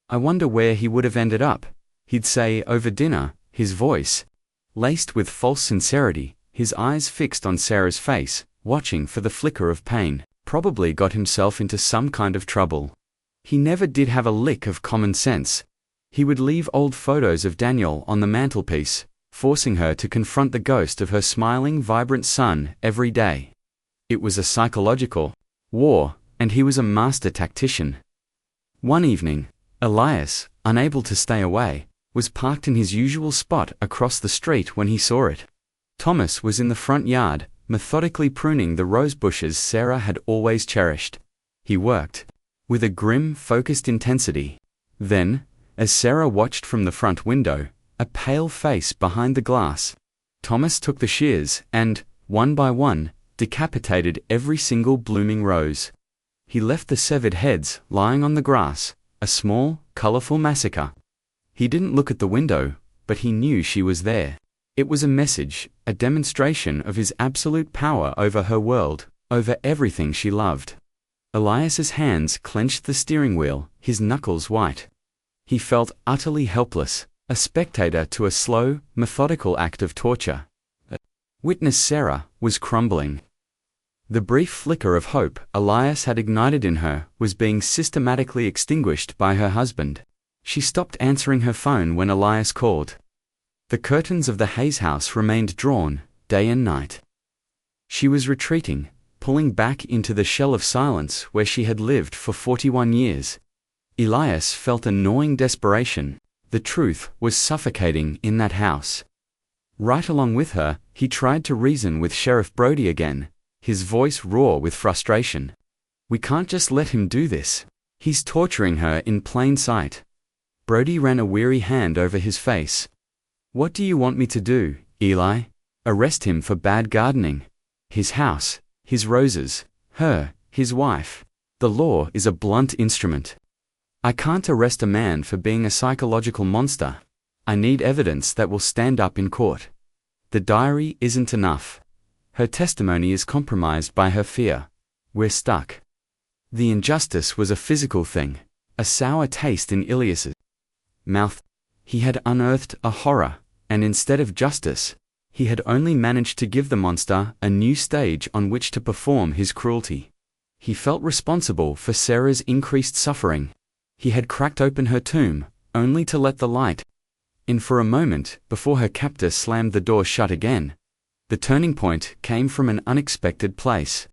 "I wonder where he would have ended up," he'd say over dinner, his voice laced with false sincerity, his eyes fixed on Sarah's face, watching for the flicker of pain. Probably got himself into some kind of trouble. He never did have a lick of common sense. He would leave old photos of Daniel on the mantelpiece, forcing her to confront the ghost of her smiling, vibrant son every day. It was a psychological war, and he was a master tactician. One evening, Elias, unable to stay away, was parked in his usual spot across the street when he saw it. Thomas was in the front yard, methodically pruning the rose bushes Sarah had always cherished. He worked with a grim, focused intensity. Then, as Sarah watched from the front window, a pale face behind the glass, Thomas took the shears and, one by one, decapitated every single blooming rose. He left the severed heads lying on the grass, a small, colorful massacre. He didn't look at the window, but he knew she was there. It was a message, a demonstration of his absolute power over her world, over everything she loved. Elias's hands clenched the steering wheel, his knuckles white. He felt utterly helpless, a spectator to a slow, methodical act of torture. Witness Sarah was crumbling. The brief flicker of hope Elias had ignited in her was being systematically extinguished by her husband. She stopped answering her phone when Elias called. The curtains of the Hayes house remained drawn, day and night. She was retreating, pulling back into the shell of silence where she had lived for 41 years. Elias felt a gnawing desperation. The truth was suffocating in that house. Right along with her, he tried to reason with Sheriff Brody again, his voice raw with frustration. We can't just let him do this. He's torturing her in plain sight. Brody ran a weary hand over his face. What do you want me to do, Eli? Arrest him for bad gardening? His house, his roses, her, his wife. The law is a blunt instrument. I can't arrest a man for being a psychological monster. I need evidence that will stand up in court. The diary isn't enough. Her testimony is compromised by her fear. We're stuck. The injustice was a physical thing, a sour taste in Elias's mouth. He had unearthed a horror, and instead of justice, he had only managed to give the monster a new stage on which to perform his cruelty. He felt responsible for Sarah's increased suffering. He had cracked open her tomb, only to let the light in for a moment before her captor slammed the door shut again. The turning point came from an unexpected place.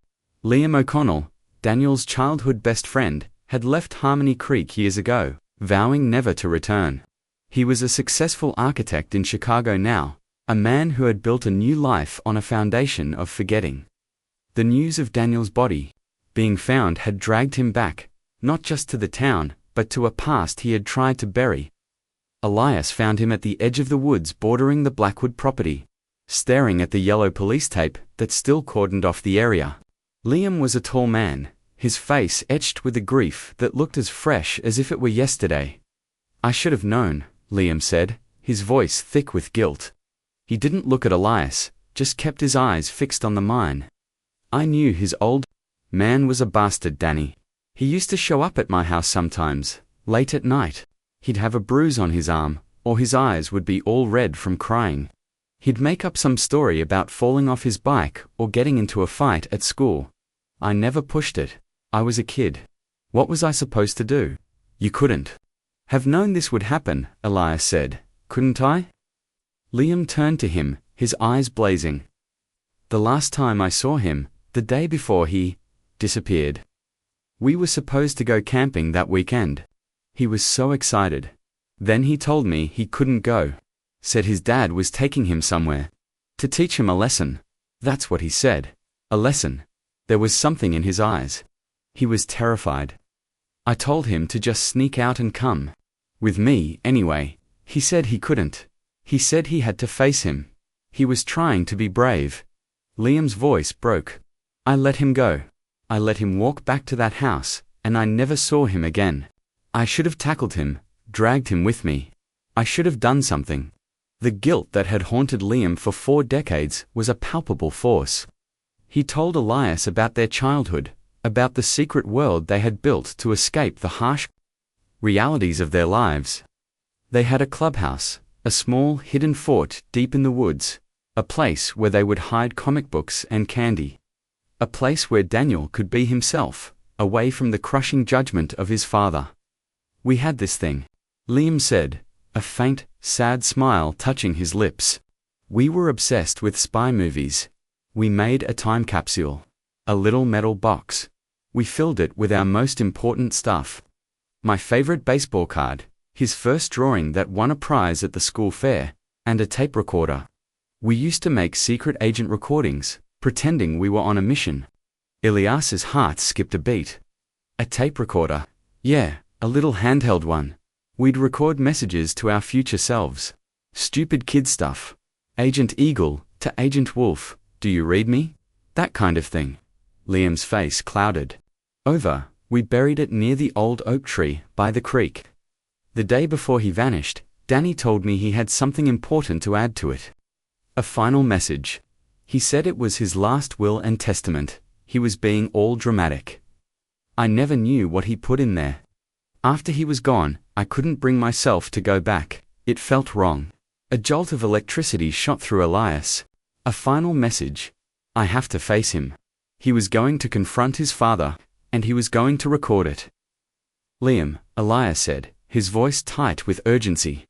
Liam O'Connell, Daniel's childhood best friend, had left Harmony Creek years ago, vowing never to return. He was a successful architect in Chicago now, a man who had built a new life on a foundation of forgetting. The news of Daniel's body being found had dragged him back, not just to the town, but to a past he had tried to bury. Elias found him at the edge of the woods bordering the Blackwood property, staring at the yellow police tape that still cordoned off the area. Liam was a tall man, his face etched with a grief that looked as fresh as if it were yesterday. I should have known, Liam said, his voice thick with guilt. He didn't look at Elias, just kept his eyes fixed on the mine. I knew his old man was a bastard, Danny. He used to show up at my house sometimes, late at night. He'd have a bruise on his arm, or his eyes would be all red from crying. He'd make up some story about falling off his bike or getting into a fight at school. I never pushed it. I was a kid. What was I supposed to do? You couldn't have known this would happen, Elias said, couldn't I? Liam turned to him, his eyes blazing. The last time I saw him, the day before he disappeared. We were supposed to go camping that weekend. He was so excited. Then he told me he couldn't go. Said his dad was taking him somewhere to teach him a lesson. That's what he said. A lesson. There was something in his eyes. He was terrified. I told him to just sneak out and come with me anyway. He said he couldn't. He said he had to face him. He was trying to be brave. Liam's voice broke. I let him go. I let him walk back to that house, and I never saw him again. I should have tackled him, dragged him with me. I should have done something. The guilt that had haunted Liam for 4 decades was a palpable force. He told Elias about their childhood, about the secret world they had built to escape the harsh realities of their lives. They had a clubhouse, a small hidden fort deep in the woods, a place where they would hide comic books and candy. A place where Daniel could be himself, away from the crushing judgment of his father. We had this thing, Liam said, a faint, sad smile touching his lips. We were obsessed with spy movies. We made a time capsule, a little metal box. We filled it with our most important stuff. My favorite baseball card, his first drawing that won a prize at the school fair, and a tape recorder. We used to make secret agent recordings, pretending we were on a mission. Elias's heart skipped a beat. A tape recorder? Yeah, a little handheld one. We'd record messages to our future selves. Stupid kid stuff. Agent Eagle to Agent Wolf, do you read me? That kind of thing. Liam's face clouded. Over, we buried it near the old oak tree by the creek. The day before he vanished, Danny told me he had something important to add to it. A final message. He said it was his last will and testament. He was being all dramatic. I never knew what he put in there. After he was gone, I couldn't bring myself to go back. It felt wrong. A jolt of electricity shot through Elias. A final message. I have to face him. He was going to confront his father, and he was going to record it. Liam, Elias said, his voice tight with urgency.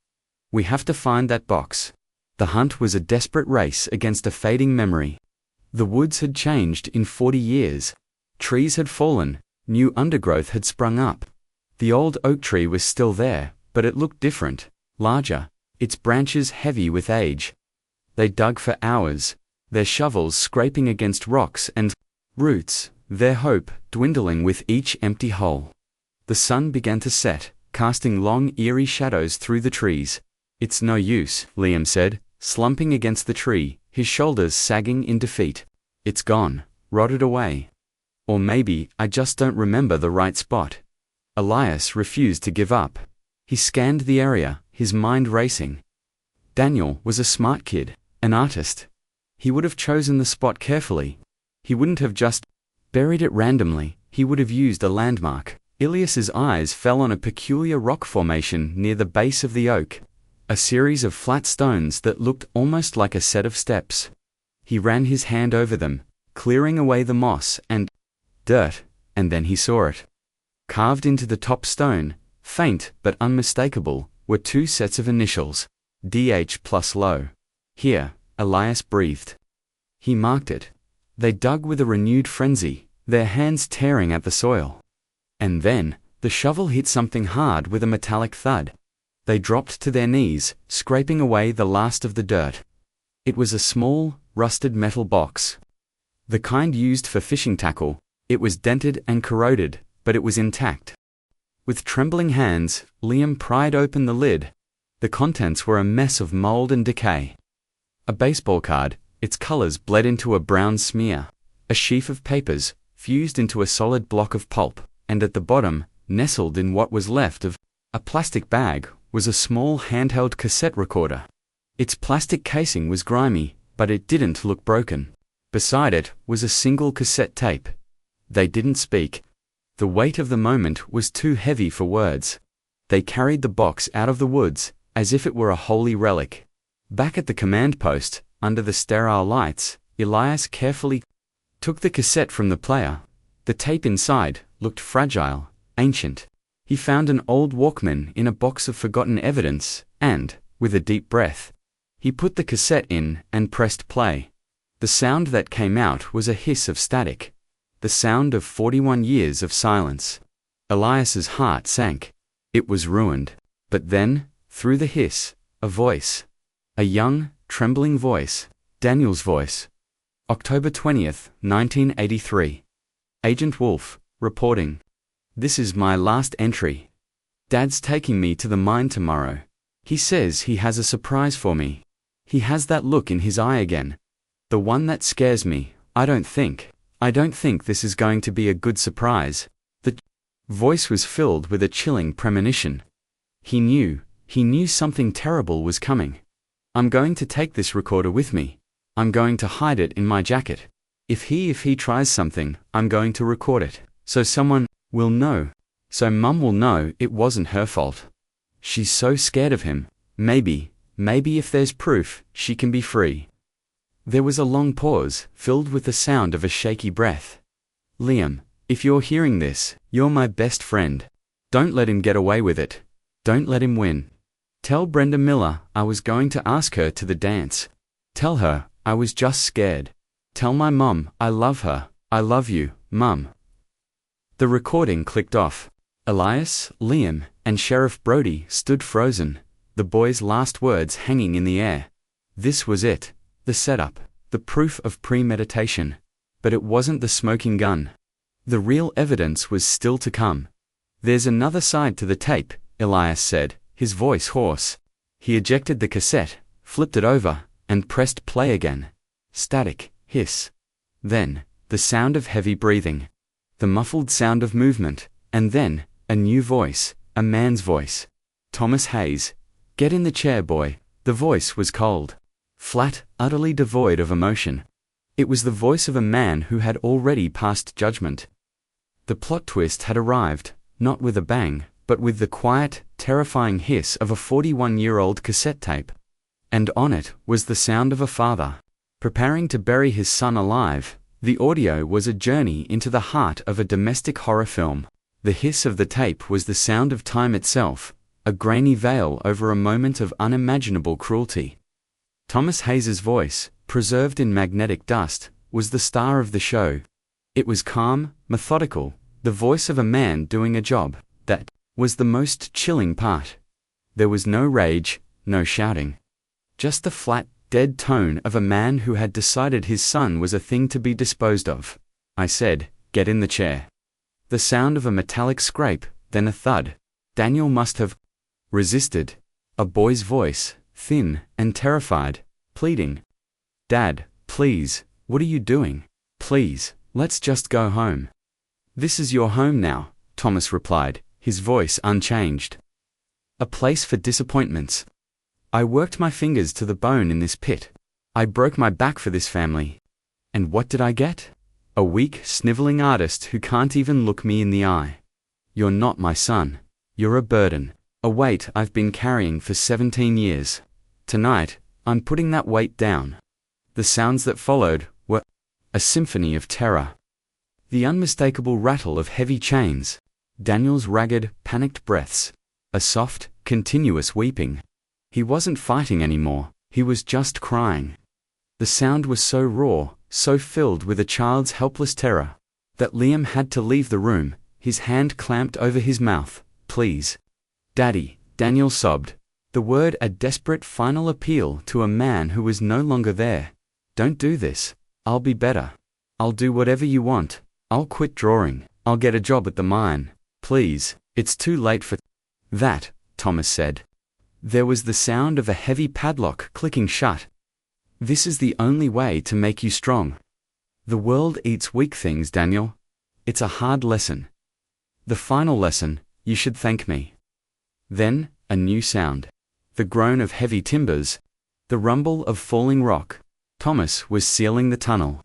We have to find that box. The hunt was a desperate race against a fading memory. The woods had changed in 40 years. Trees had fallen, new undergrowth had sprung up. The old oak tree was still there, but it looked different, larger, its branches heavy with age. They dug for hours, their shovels scraping against rocks and roots, their hope dwindling with each empty hole. The sun began to set, casting long eerie shadows through the trees. It's no use, Liam said, slumping against the tree, his shoulders sagging in defeat. It's gone, rotted away. Or maybe I just don't remember the right spot. Elias refused to give up. He scanned the area, his mind racing. Daniel was a smart kid, an artist. He would have chosen the spot carefully. He wouldn't have just buried it randomly, he would have used a landmark. Elias's eyes fell on a peculiar rock formation near the base of the oak. A series of flat stones that looked almost like a set of steps. He ran his hand over them, clearing away the moss and dirt, and then he saw it. Carved into the top stone, faint but unmistakable, were two sets of initials, DH plus low. Here, Elias breathed. He marked it. They dug with a renewed frenzy, their hands tearing at the soil. And then, the shovel hit something hard with a metallic thud. They dropped to their knees, scraping away the last of the dirt. It was a small, rusted metal box. The kind used for fishing tackle. It was dented and corroded, but it was intact. With trembling hands, Liam pried open the lid. The contents were a mess of mold and decay. A baseball card, its colors bled into a brown smear. A sheaf of papers, fused into a solid block of pulp, and at the bottom, nestled in what was left of a plastic bag, was a small handheld cassette recorder. Its plastic casing was grimy, but it didn't look broken. Beside it was a single cassette tape. They didn't speak. The weight of the moment was too heavy for words. They carried the box out of the woods, as if it were a holy relic. Back at the command post, under the sterile lights, Elias carefully took the cassette from the player. The tape inside looked fragile, ancient. He found an old Walkman in a box of forgotten evidence, and, with a deep breath, he put the cassette in and pressed play. The sound that came out was a hiss of static. The sound of 41 years of silence. Elias's heart sank. It was ruined. But then, through the hiss, a voice. A young, trembling voice. Daniel's voice. October 20th, 1983. Agent Wolf, reporting. This is my last entry. Dad's taking me to the mine tomorrow. He says he has a surprise for me. He has that look in his eye again. The one that scares me. I don't think this is going to be a good surprise. The voice was filled with a chilling premonition. He knew something terrible was coming. I'm going to take this recorder with me. I'm going to hide it in my jacket. If he tries something, I'm going to record it. So someone will know. So Mum will know it wasn't her fault. She's so scared of him. Maybe if there's proof, she can be free. There was a long pause, filled with the sound of a shaky breath. Liam, if you're hearing this, you're my best friend. Don't let him get away with it. Don't let him win. Tell Brenda Miller I was going to ask her to the dance. Tell her I was just scared. Tell my mum I love her. I love you, Mum. The recording clicked off. Elias, Liam, and Sheriff Brody stood frozen, the boy's last words hanging in the air. This was it. The setup, the proof of premeditation. But it wasn't the smoking gun. The real evidence was still to come. There's another side to the tape, Elias said, his voice hoarse. He ejected the cassette, flipped it over, and pressed play again. Static, hiss. Then, the sound of heavy breathing. the muffled sound of movement, and then, a new voice, a man's voice. Thomas Hayes. Get in the chair, boy. The voice was cold. Flat, utterly devoid of emotion. It was the voice of a man who had already passed judgment. The plot twist had arrived, not with a bang, but with the quiet, terrifying hiss of a 41-year-old cassette tape. And on it was the sound of a father preparing to bury his son alive. The audio was a journey into the heart of a domestic horror film. The hiss of the tape was the sound of time itself, a grainy veil over a moment of unimaginable cruelty. Thomas Hayes's voice, preserved in magnetic dust, was the star of the show. It was calm, methodical, the voice of a man doing a job. That was the most chilling part. There was no rage, no shouting. Just the flat, dead tone of a man who had decided his son was a thing to be disposed of. I said, "Get in the chair." The sound of a metallic scrape, then a thud. Daniel must have resisted. A boy's voice, thin and terrified, pleading. "Dad, please, what are you doing? Please, let's just go home." "This is your home now," Thomas replied, his voice unchanged. "A place for disappointments. I worked my fingers to the bone in this pit. I broke my back for this family. And what did I get? A weak, sniveling artist who can't even look me in the eye. You're not my son. You're a burden, a weight I've been carrying for 17 years. Tonight, I'm putting that weight down." The sounds that followed were a symphony of terror. The unmistakable rattle of heavy chains, Daniel's ragged, panicked breaths, a soft, continuous weeping. He wasn't fighting anymore, he was just crying. The sound was so raw, so filled with a child's helpless terror, that Liam had to leave the room, his hand clamped over his mouth. "Please. Daddy," Daniel sobbed, the word a desperate final appeal to a man who was no longer there. "Don't do this. I'll be better. I'll do whatever you want. I'll quit drawing. I'll get a job at the mine. Please, it's too late for that," Thomas said. There was the sound of a heavy padlock clicking shut. "This is the only way to make you strong. The world eats weak things, Daniel. It's a hard lesson. The final lesson, you should thank me." Then, a new sound. The groan of heavy timbers. The rumble of falling rock. Thomas was sealing the tunnel.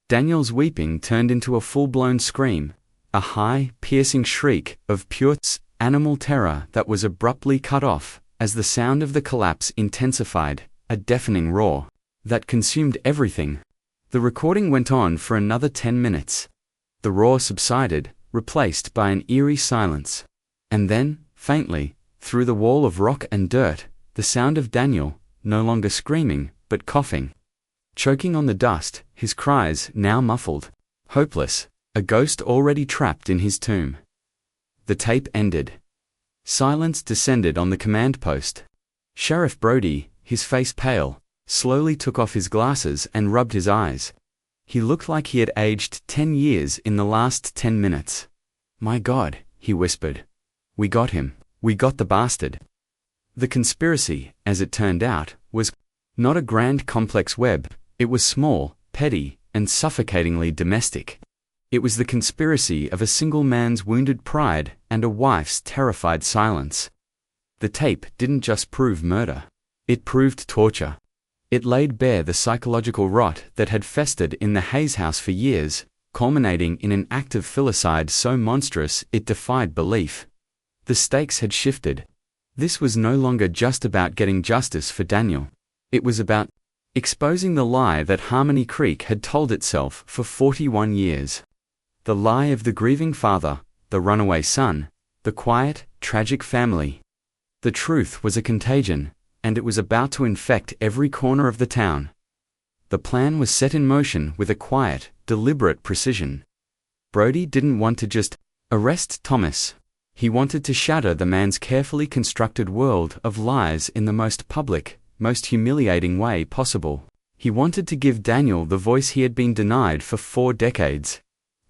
Daniel's weeping turned into a full-blown scream, a high, piercing shriek of pure animal terror that was abruptly cut off as the sound of the collapse intensified, a deafening roar that consumed everything. The recording went on for another 10 minutes. The roar subsided, replaced by an eerie silence. And then, faintly, through the wall of rock and dirt, the sound of Daniel, no longer screaming, but coughing. Choking on the dust, his cries now muffled. Hopeless, a ghost already trapped in his tomb. The tape ended. Silence descended on the command post. Sheriff Brody, his face pale, slowly took off his glasses and rubbed his eyes. He looked like he had aged 10 years in the last 10 minutes. "My God," he whispered. "We got him. We got the bastard." The conspiracy, as it turned out, was not a grand complex web. It was small, petty, and suffocatingly domestic. It was the conspiracy of a single man's wounded pride and a wife's terrified silence. The tape didn't just prove murder. It proved torture. It laid bare the psychological rot that had festered in the Hayes house for years, culminating in an act of filicide so monstrous it defied belief. The stakes had shifted. This was no longer just about getting justice for Daniel. It was about exposing the lie that Harmony Creek had told itself for 41 years. The lie of the grieving father, the runaway son, the quiet, tragic family. The truth was a contagion, and it was about to infect every corner of the town. The plan was set in motion with a quiet, deliberate precision. Brody didn't want to just arrest Thomas. He wanted to shatter the man's carefully constructed world of lies in the most public, most humiliating way possible. He wanted to give Daniel the voice he had been denied for 4 decades.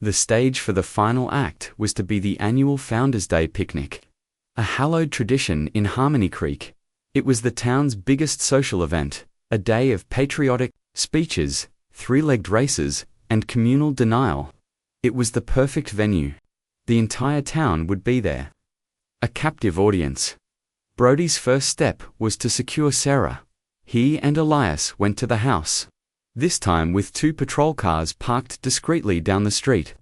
The stage for the final act was to be the annual Founders' Day picnic. A hallowed tradition in Harmony Creek. It was the town's biggest social event, a day of patriotic speeches, 3-legged races, and communal denial. It was the perfect venue. The entire town would be there. A captive audience. Brody's first step was to secure Sarah. He and Elias went to the house, this time with 2 patrol cars parked discreetly down the street.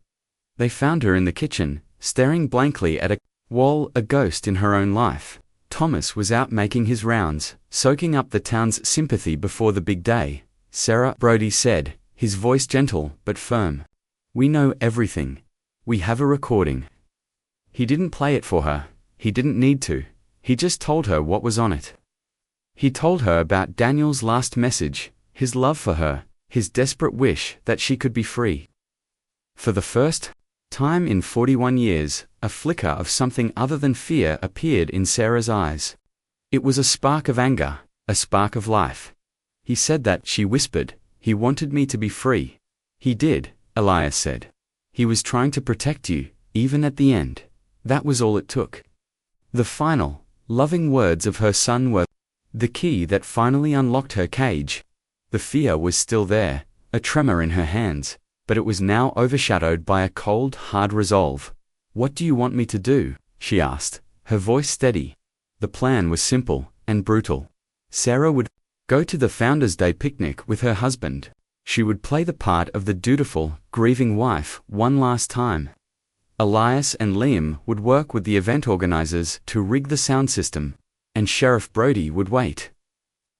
They found her in the kitchen, staring blankly at a wall, a ghost in her own life. Thomas was out making his rounds, soaking up the town's sympathy before the big day. "Sarah," Brody said, his voice gentle but firm. "We know everything. We have a recording." He didn't play it for her. He didn't need to. He just told her what was on it. He told her about Daniel's last message, his love for her, his desperate wish that she could be free. For the first time in 41 years, a flicker of something other than fear appeared in Sarah's eyes. It was a spark of anger, a spark of life. "He said that," she whispered. "He wanted me to be free." "He did," Elias said. "He was trying to protect you, even at the end. That was all it took." The final, loving words of her son were the key that finally unlocked her cage. The fear was still there, a tremor in her hands, but it was now overshadowed by a cold, hard resolve. "What do you want me to do?" she asked, her voice steady. The plan was simple and brutal. Sarah would go to the Founders' Day picnic with her husband. She would play the part of the dutiful, grieving wife one last time. Elias and Liam would work with the event organizers to rig the sound system, and Sheriff Brody would wait.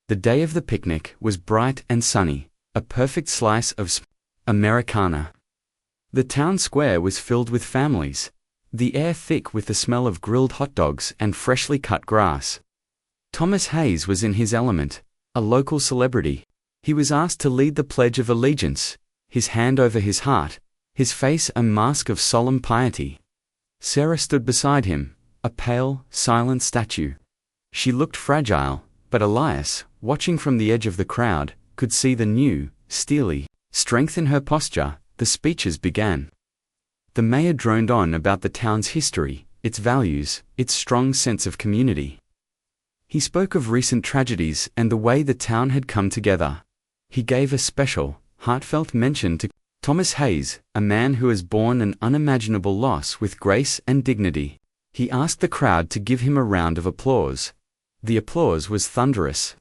The day of the picnic was bright and sunny, a perfect slice of Americana. The town square was filled with families, the air thick with the smell of grilled hot dogs and freshly cut grass. Thomas Hayes was in his element, a local celebrity. He was asked to lead the Pledge of Allegiance, his hand over his heart, his face a mask of solemn piety. Sarah stood beside him, a pale, silent statue. She looked fragile, but Elias, watching from the edge of the crowd, could see the new, steely strength in her posture. The speeches began. The mayor droned on about the town's history, its values, its strong sense of community. He spoke of recent tragedies and the way the town had come together. He gave a special, heartfelt mention to Thomas Hayes, a man who has borne an unimaginable loss with grace and dignity. He asked the crowd to give him a round of applause. The applause was thunderous.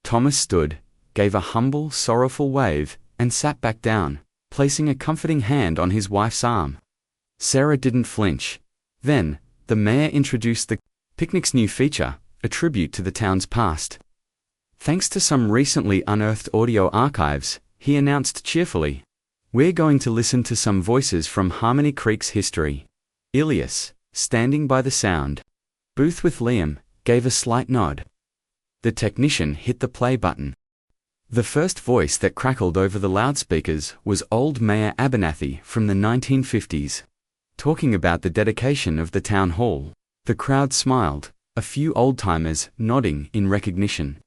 Thomas stood, gave a humble, sorrowful wave, and sat back down, placing a comforting hand on his wife's arm. Sarah didn't flinch. Then, the mayor introduced the picnic's new feature, a tribute to the town's past. Thanks to some recently unearthed audio archives, he announced cheerfully, "We're going to listen to some voices from Harmony Creek's history." Elias, standing by the sound booth with Liam, gave a slight nod. The technician hit the play button. The first voice that crackled over the loudspeakers was old Mayor Abernathy from the 1950s, talking about the dedication of the town hall. The crowd smiled, a few old-timers nodding in recognition.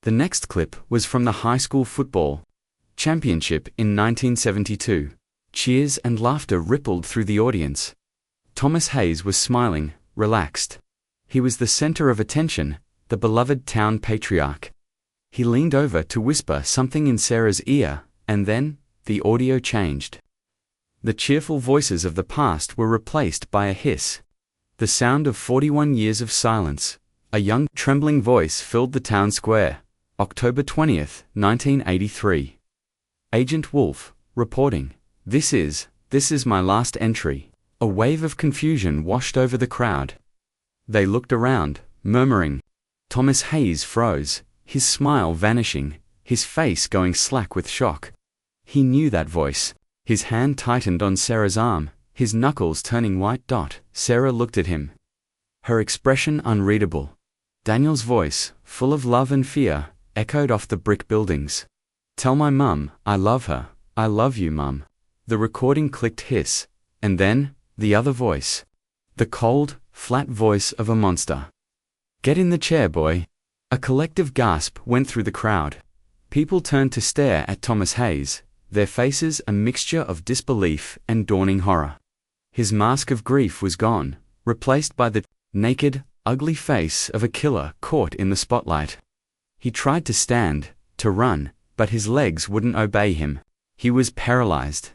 The next clip was from the high school football championship in 1972. Cheers and laughter rippled through the audience. Thomas Hayes was smiling, relaxed. He was the center of attention, the beloved town patriarch. He leaned over to whisper something in Sarah's ear, and then, the audio changed. The cheerful voices of the past were replaced by a hiss. The sound of 41 years of silence. A young, trembling voice filled the town square. October 20th, 1983. Agent Wolf, reporting. This is my last entry." A wave of confusion washed over the crowd. They looked around, murmuring. Thomas Hayes froze, his smile vanishing, his face going slack with shock. He knew that voice. His hand tightened on Sarah's arm, his knuckles turning white. Sarah looked at him. Her expression unreadable. Daniel's voice, full of love and fear, echoed off the brick buildings. "Tell my mum, I love her. I love you, Mum." The recording clicked hiss, and then, the other voice. The cold, flat voice of a monster. "Get in the chair, boy." A collective gasp went through the crowd. People turned to stare at Thomas Hayes, their faces a mixture of disbelief and dawning horror. His mask of grief was gone, replaced by the naked, ugly face of a killer caught in the spotlight. He tried to stand, to run, but his legs wouldn't obey him. He was paralyzed.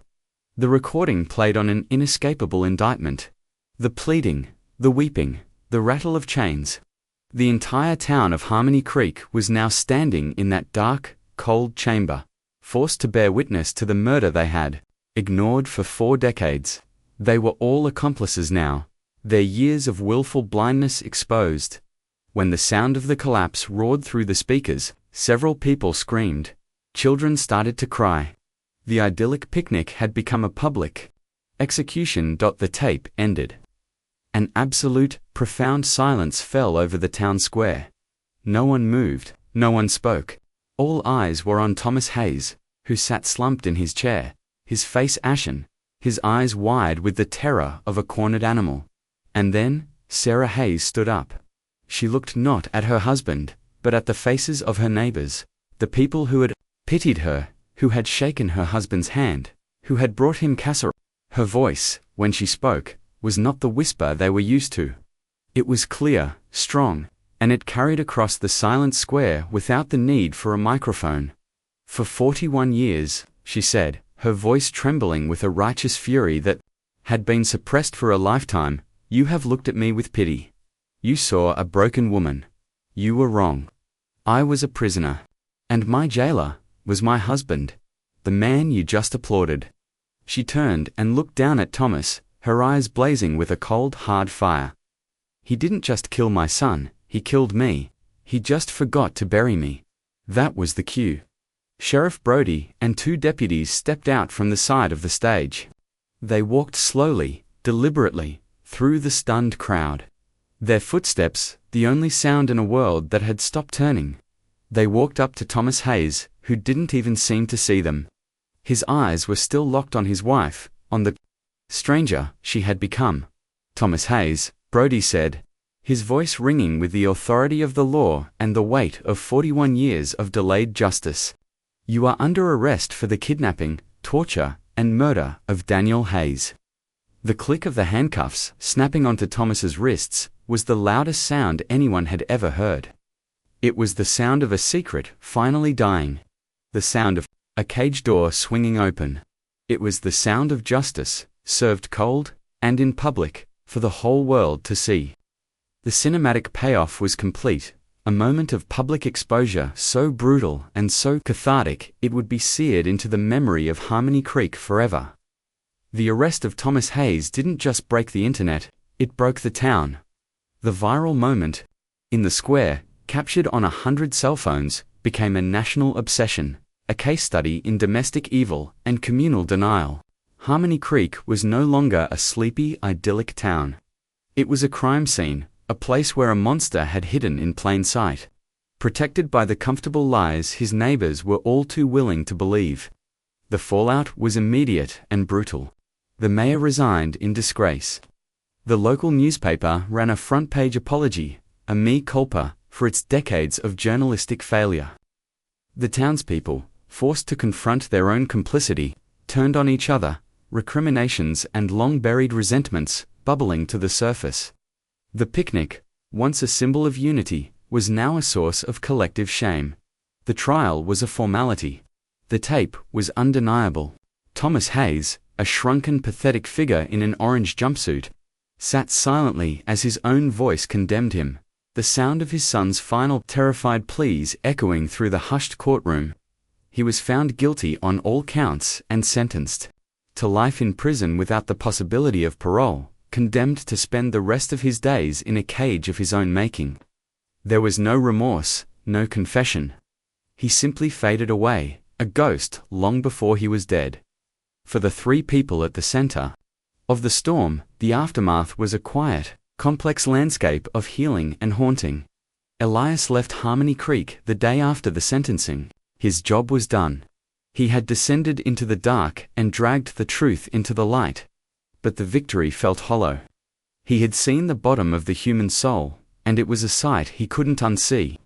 The recording played on an inescapable indictment. The pleading, the weeping, the rattle of chains. The entire town of Harmony Creek was now standing in that dark, cold chamber, forced to bear witness to the murder they had ignored for 4 decades. They were all accomplices now, their years of willful blindness exposed. When the sound of the collapse roared through the speakers, several people screamed. Children started to cry. The idyllic picnic had become a public execution. The tape ended. An absolute, profound silence fell over the town square. No one moved, no one spoke. All eyes were on Thomas Hayes, who sat slumped in his chair, his face ashen, his eyes wide with the terror of a cornered animal. And then, Sarah Hayes stood up. She looked not at her husband, but at the faces of her neighbors, the people who had pitied her, who had shaken her husband's hand, who had brought him casserole. Her voice, when she spoke, was not the whisper they were used to. It was clear, strong, and it carried across the silent square without the need for a microphone. For 41 years, she said, her voice trembling with a righteous fury that had been suppressed for a lifetime, you have looked at me with pity. You saw a broken woman. You were wrong. I was a prisoner. And my jailer was my husband, the man you just applauded. She turned and looked down at Thomas, her eyes blazing with a cold, hard fire. He didn't just kill my son, he killed me. He just forgot to bury me. That was the cue. Sheriff Brody and 2 deputies stepped out from the side of the stage. They walked slowly, deliberately, through the stunned crowd. Their footsteps, the only sound in a world that had stopped turning. They walked up to Thomas Hayes, who didn't even seem to see them. His eyes were still locked on his wife, on the stranger she had become. Thomas Hayes, Brody said, his voice ringing with the authority of the law and the weight of 41 years of delayed justice. You are under arrest for the kidnapping, torture, and murder of Daniel Hayes. The click of the handcuffs snapping onto Thomas's wrists was the loudest sound anyone had ever heard. It was the sound of a secret finally dying. The sound of a cage door swinging open. It was the sound of justice, served cold, and in public, for the whole world to see. The cinematic payoff was complete, a moment of public exposure so brutal and so cathartic it would be seared into the memory of Harmony Creek forever. The arrest of Thomas Hayes didn't just break the internet, it broke the town. The viral moment, in the square, captured on 100 cell phones, became a national obsession, a case study in domestic evil and communal denial. Harmony Creek was no longer a sleepy, idyllic town. It was a crime scene, a place where a monster had hidden in plain sight. Protected by the comfortable lies his neighbors were all too willing to believe. The fallout was immediate and brutal. The mayor resigned in disgrace. The local newspaper ran a front-page apology, a mea culpa, for its decades of journalistic failure. The townspeople, forced to confront their own complicity, turned on each other, recriminations and long-buried resentments bubbling to the surface. The picnic, once a symbol of unity, was now a source of collective shame. The trial was a formality. The tape was undeniable. Thomas Hayes, a shrunken, pathetic figure in an orange jumpsuit, sat silently as his own voice condemned him, the sound of his son's final terrified pleas echoing through the hushed courtroom. He was found guilty on all counts and sentenced to life in prison without the possibility of parole, condemned to spend the rest of his days in a cage of his own making. There was no remorse, no confession. He simply faded away, a ghost long before he was dead. For the 3 people at the center of the storm, the aftermath was a quiet, complex landscape of healing and haunting. Elias left Harmony Creek the day after the sentencing. His job was done. He had descended into the dark and dragged the truth into the light. But the victory felt hollow. He had seen the bottom of the human soul, and it was a sight he couldn't unsee.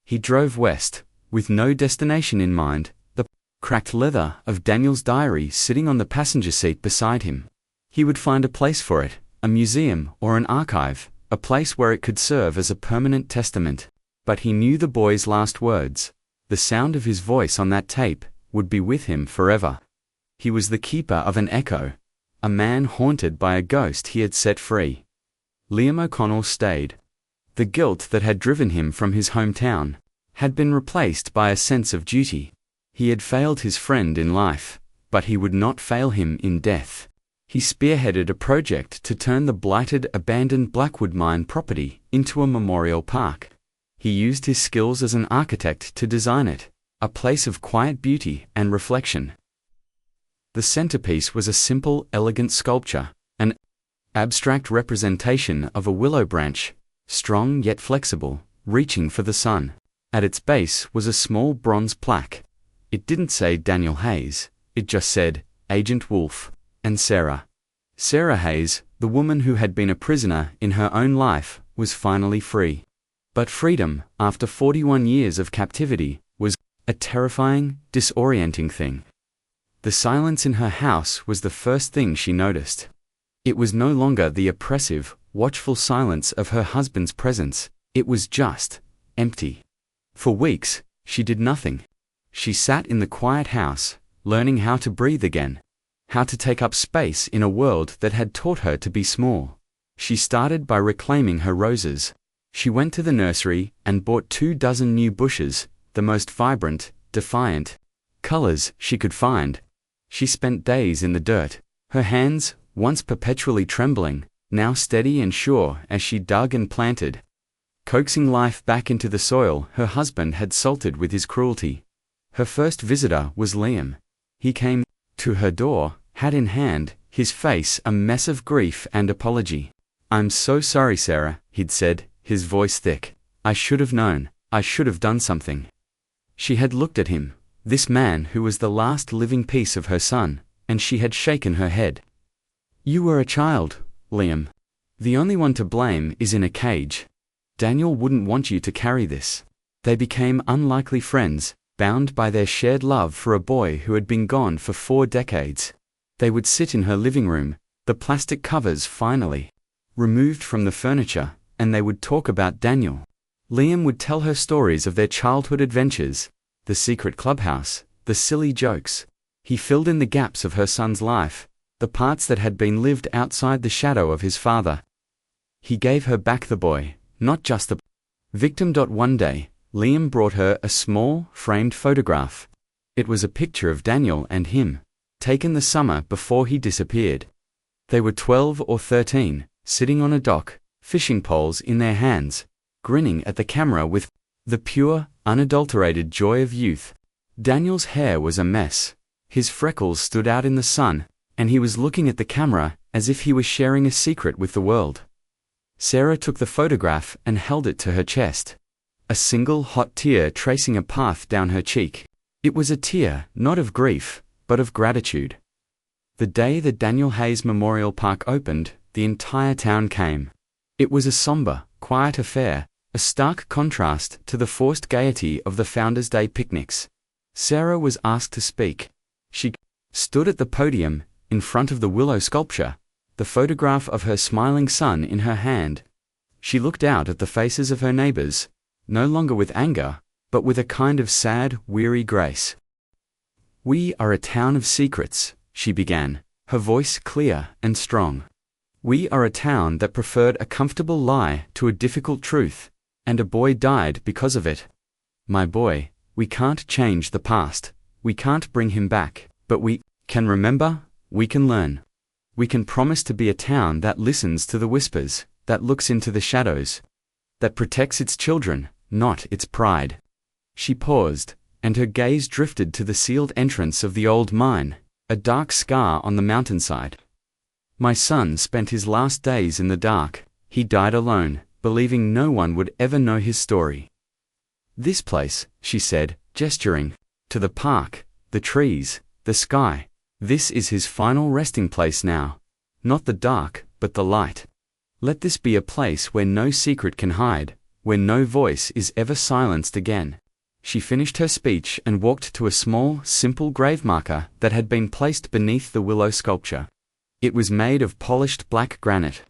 He drove west, with no destination in mind, the cracked leather of Daniel's diary sitting on the passenger seat beside him. He would find a place for it, a museum or an archive, a place where it could serve as a permanent testament. But he knew the boy's last words. The sound of his voice on that tape would be with him forever. He was the keeper of an echo, a man haunted by a ghost he had set free. Liam O'Connell stayed. The guilt that had driven him from his hometown had been replaced by a sense of duty. He had failed his friend in life, but he would not fail him in death. He spearheaded a project to turn the blighted, abandoned Blackwood mine property into a memorial park. He used his skills as an architect to design it, a place of quiet beauty and reflection. The centerpiece was a simple, elegant sculpture, an abstract representation of a willow branch, strong yet flexible, reaching for the sun. At its base was a small bronze plaque. It didn't say Daniel Hayes, it just said, Agent Wolf, and Sarah. Sarah Hayes, the woman who had been a prisoner in her own life, was finally free. But freedom, after 41 years of captivity, was a terrifying, disorienting thing. The silence in her house was the first thing she noticed. It was no longer the oppressive, watchful silence of her husband's presence. It was just empty. For weeks, she did nothing. She sat in the quiet house, learning how to breathe again, how to take up space in a world that had taught her to be small. She started by reclaiming her roses. She went to the nursery and bought 24 new bushes, the most vibrant, defiant colors she could find. She spent days in the dirt, her hands, once perpetually trembling, now steady and sure as she dug and planted, coaxing life back into the soil her husband had salted with his cruelty. Her first visitor was Liam. He came to her door, hat in hand, his face a mess of grief and apology. "I'm so sorry, Sarah," he'd said, his voice thick. "I should have known. I should have done something." She had looked at him, this man who was the last living piece of her son, and she had shaken her head. "You were a child, Liam. The only one to blame is in a cage. Daniel wouldn't want you to carry this." They became unlikely friends, bound by their shared love for a boy who had been gone for 4 decades. They would sit in her living room, the plastic covers finally removed from the furniture, and they would talk about Daniel. Liam would tell her stories of their childhood adventures, the secret clubhouse, the silly jokes. He filled in the gaps of her son's life, the parts that had been lived outside the shadow of his father. He gave her back the boy, not just the victim. One day, Liam brought her a small, framed photograph. It was a picture of Daniel and him, taken the summer before he disappeared. They were 12 or 13, sitting on a dock, fishing poles in their hands, grinning at the camera with the pure, unadulterated joy of youth. Daniel's hair was a mess. His freckles stood out in the sun, and he was looking at the camera as if he was sharing a secret with the world. Sarah took the photograph and held it to her chest, a single hot tear tracing a path down her cheek. It was a tear, not of grief, but of gratitude. The day the Daniel Hayes Memorial Park opened, the entire town came. It was a somber, quiet affair, a stark contrast to the forced gaiety of the Founders' Day picnics. Sarah was asked to speak. She stood at the podium, in front of the willow sculpture, the photograph of her smiling son in her hand. She looked out at the faces of her neighbors, no longer with anger, but with a kind of sad, weary grace. "We are a town of secrets," she began, her voice clear and strong. "We are a town that preferred a comfortable lie to a difficult truth, and a boy died because of it. My boy, we can't change the past, we can't bring him back, but we can remember, we can learn. We can promise to be a town that listens to the whispers, that looks into the shadows, that protects its children, not its pride." She paused, and her gaze drifted to the sealed entrance of the old mine, a dark scar on the mountainside. "My son spent his last days in the dark. He died alone, believing no one would ever know his story. This place," she said, gesturing to the park, the trees, the sky, "this is his final resting place now. Not the dark, but the light. Let this be a place where no secret can hide, where no voice is ever silenced again." She finished her speech and walked to a small, simple grave marker that had been placed beneath the willow sculpture. It was made of polished black granite.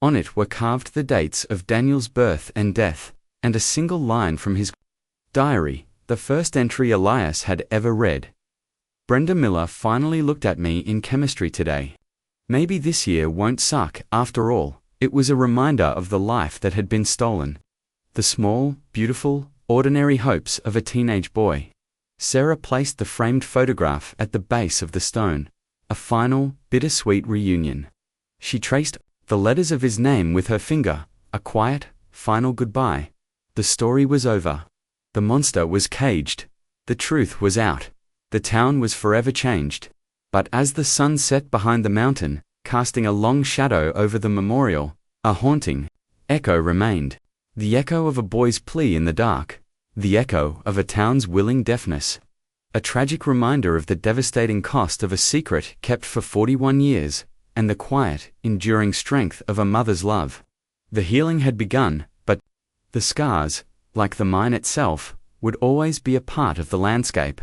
On it were carved the dates of Daniel's birth and death, and a single line from his diary, the first entry Elias had ever read. Brenda Miller finally looked at me in chemistry today. Maybe this year won't suck, after all. It was a reminder of the life that had been stolen. The small, beautiful, ordinary hopes of a teenage boy. Sarah placed the framed photograph at the base of the stone. A final, bittersweet reunion. She traced the letters of his name with her finger, a quiet, final goodbye. The story was over. The monster was caged. The truth was out. The town was forever changed. But as the sun set behind the mountain, casting a long shadow over the memorial, a haunting echo remained. The echo of a boy's plea in the dark. The echo of a town's willing deafness. A tragic reminder of the devastating cost of a secret kept for 41 years, and the quiet, enduring strength of a mother's love. The healing had begun, but the scars, like the mine itself, would always be a part of the landscape.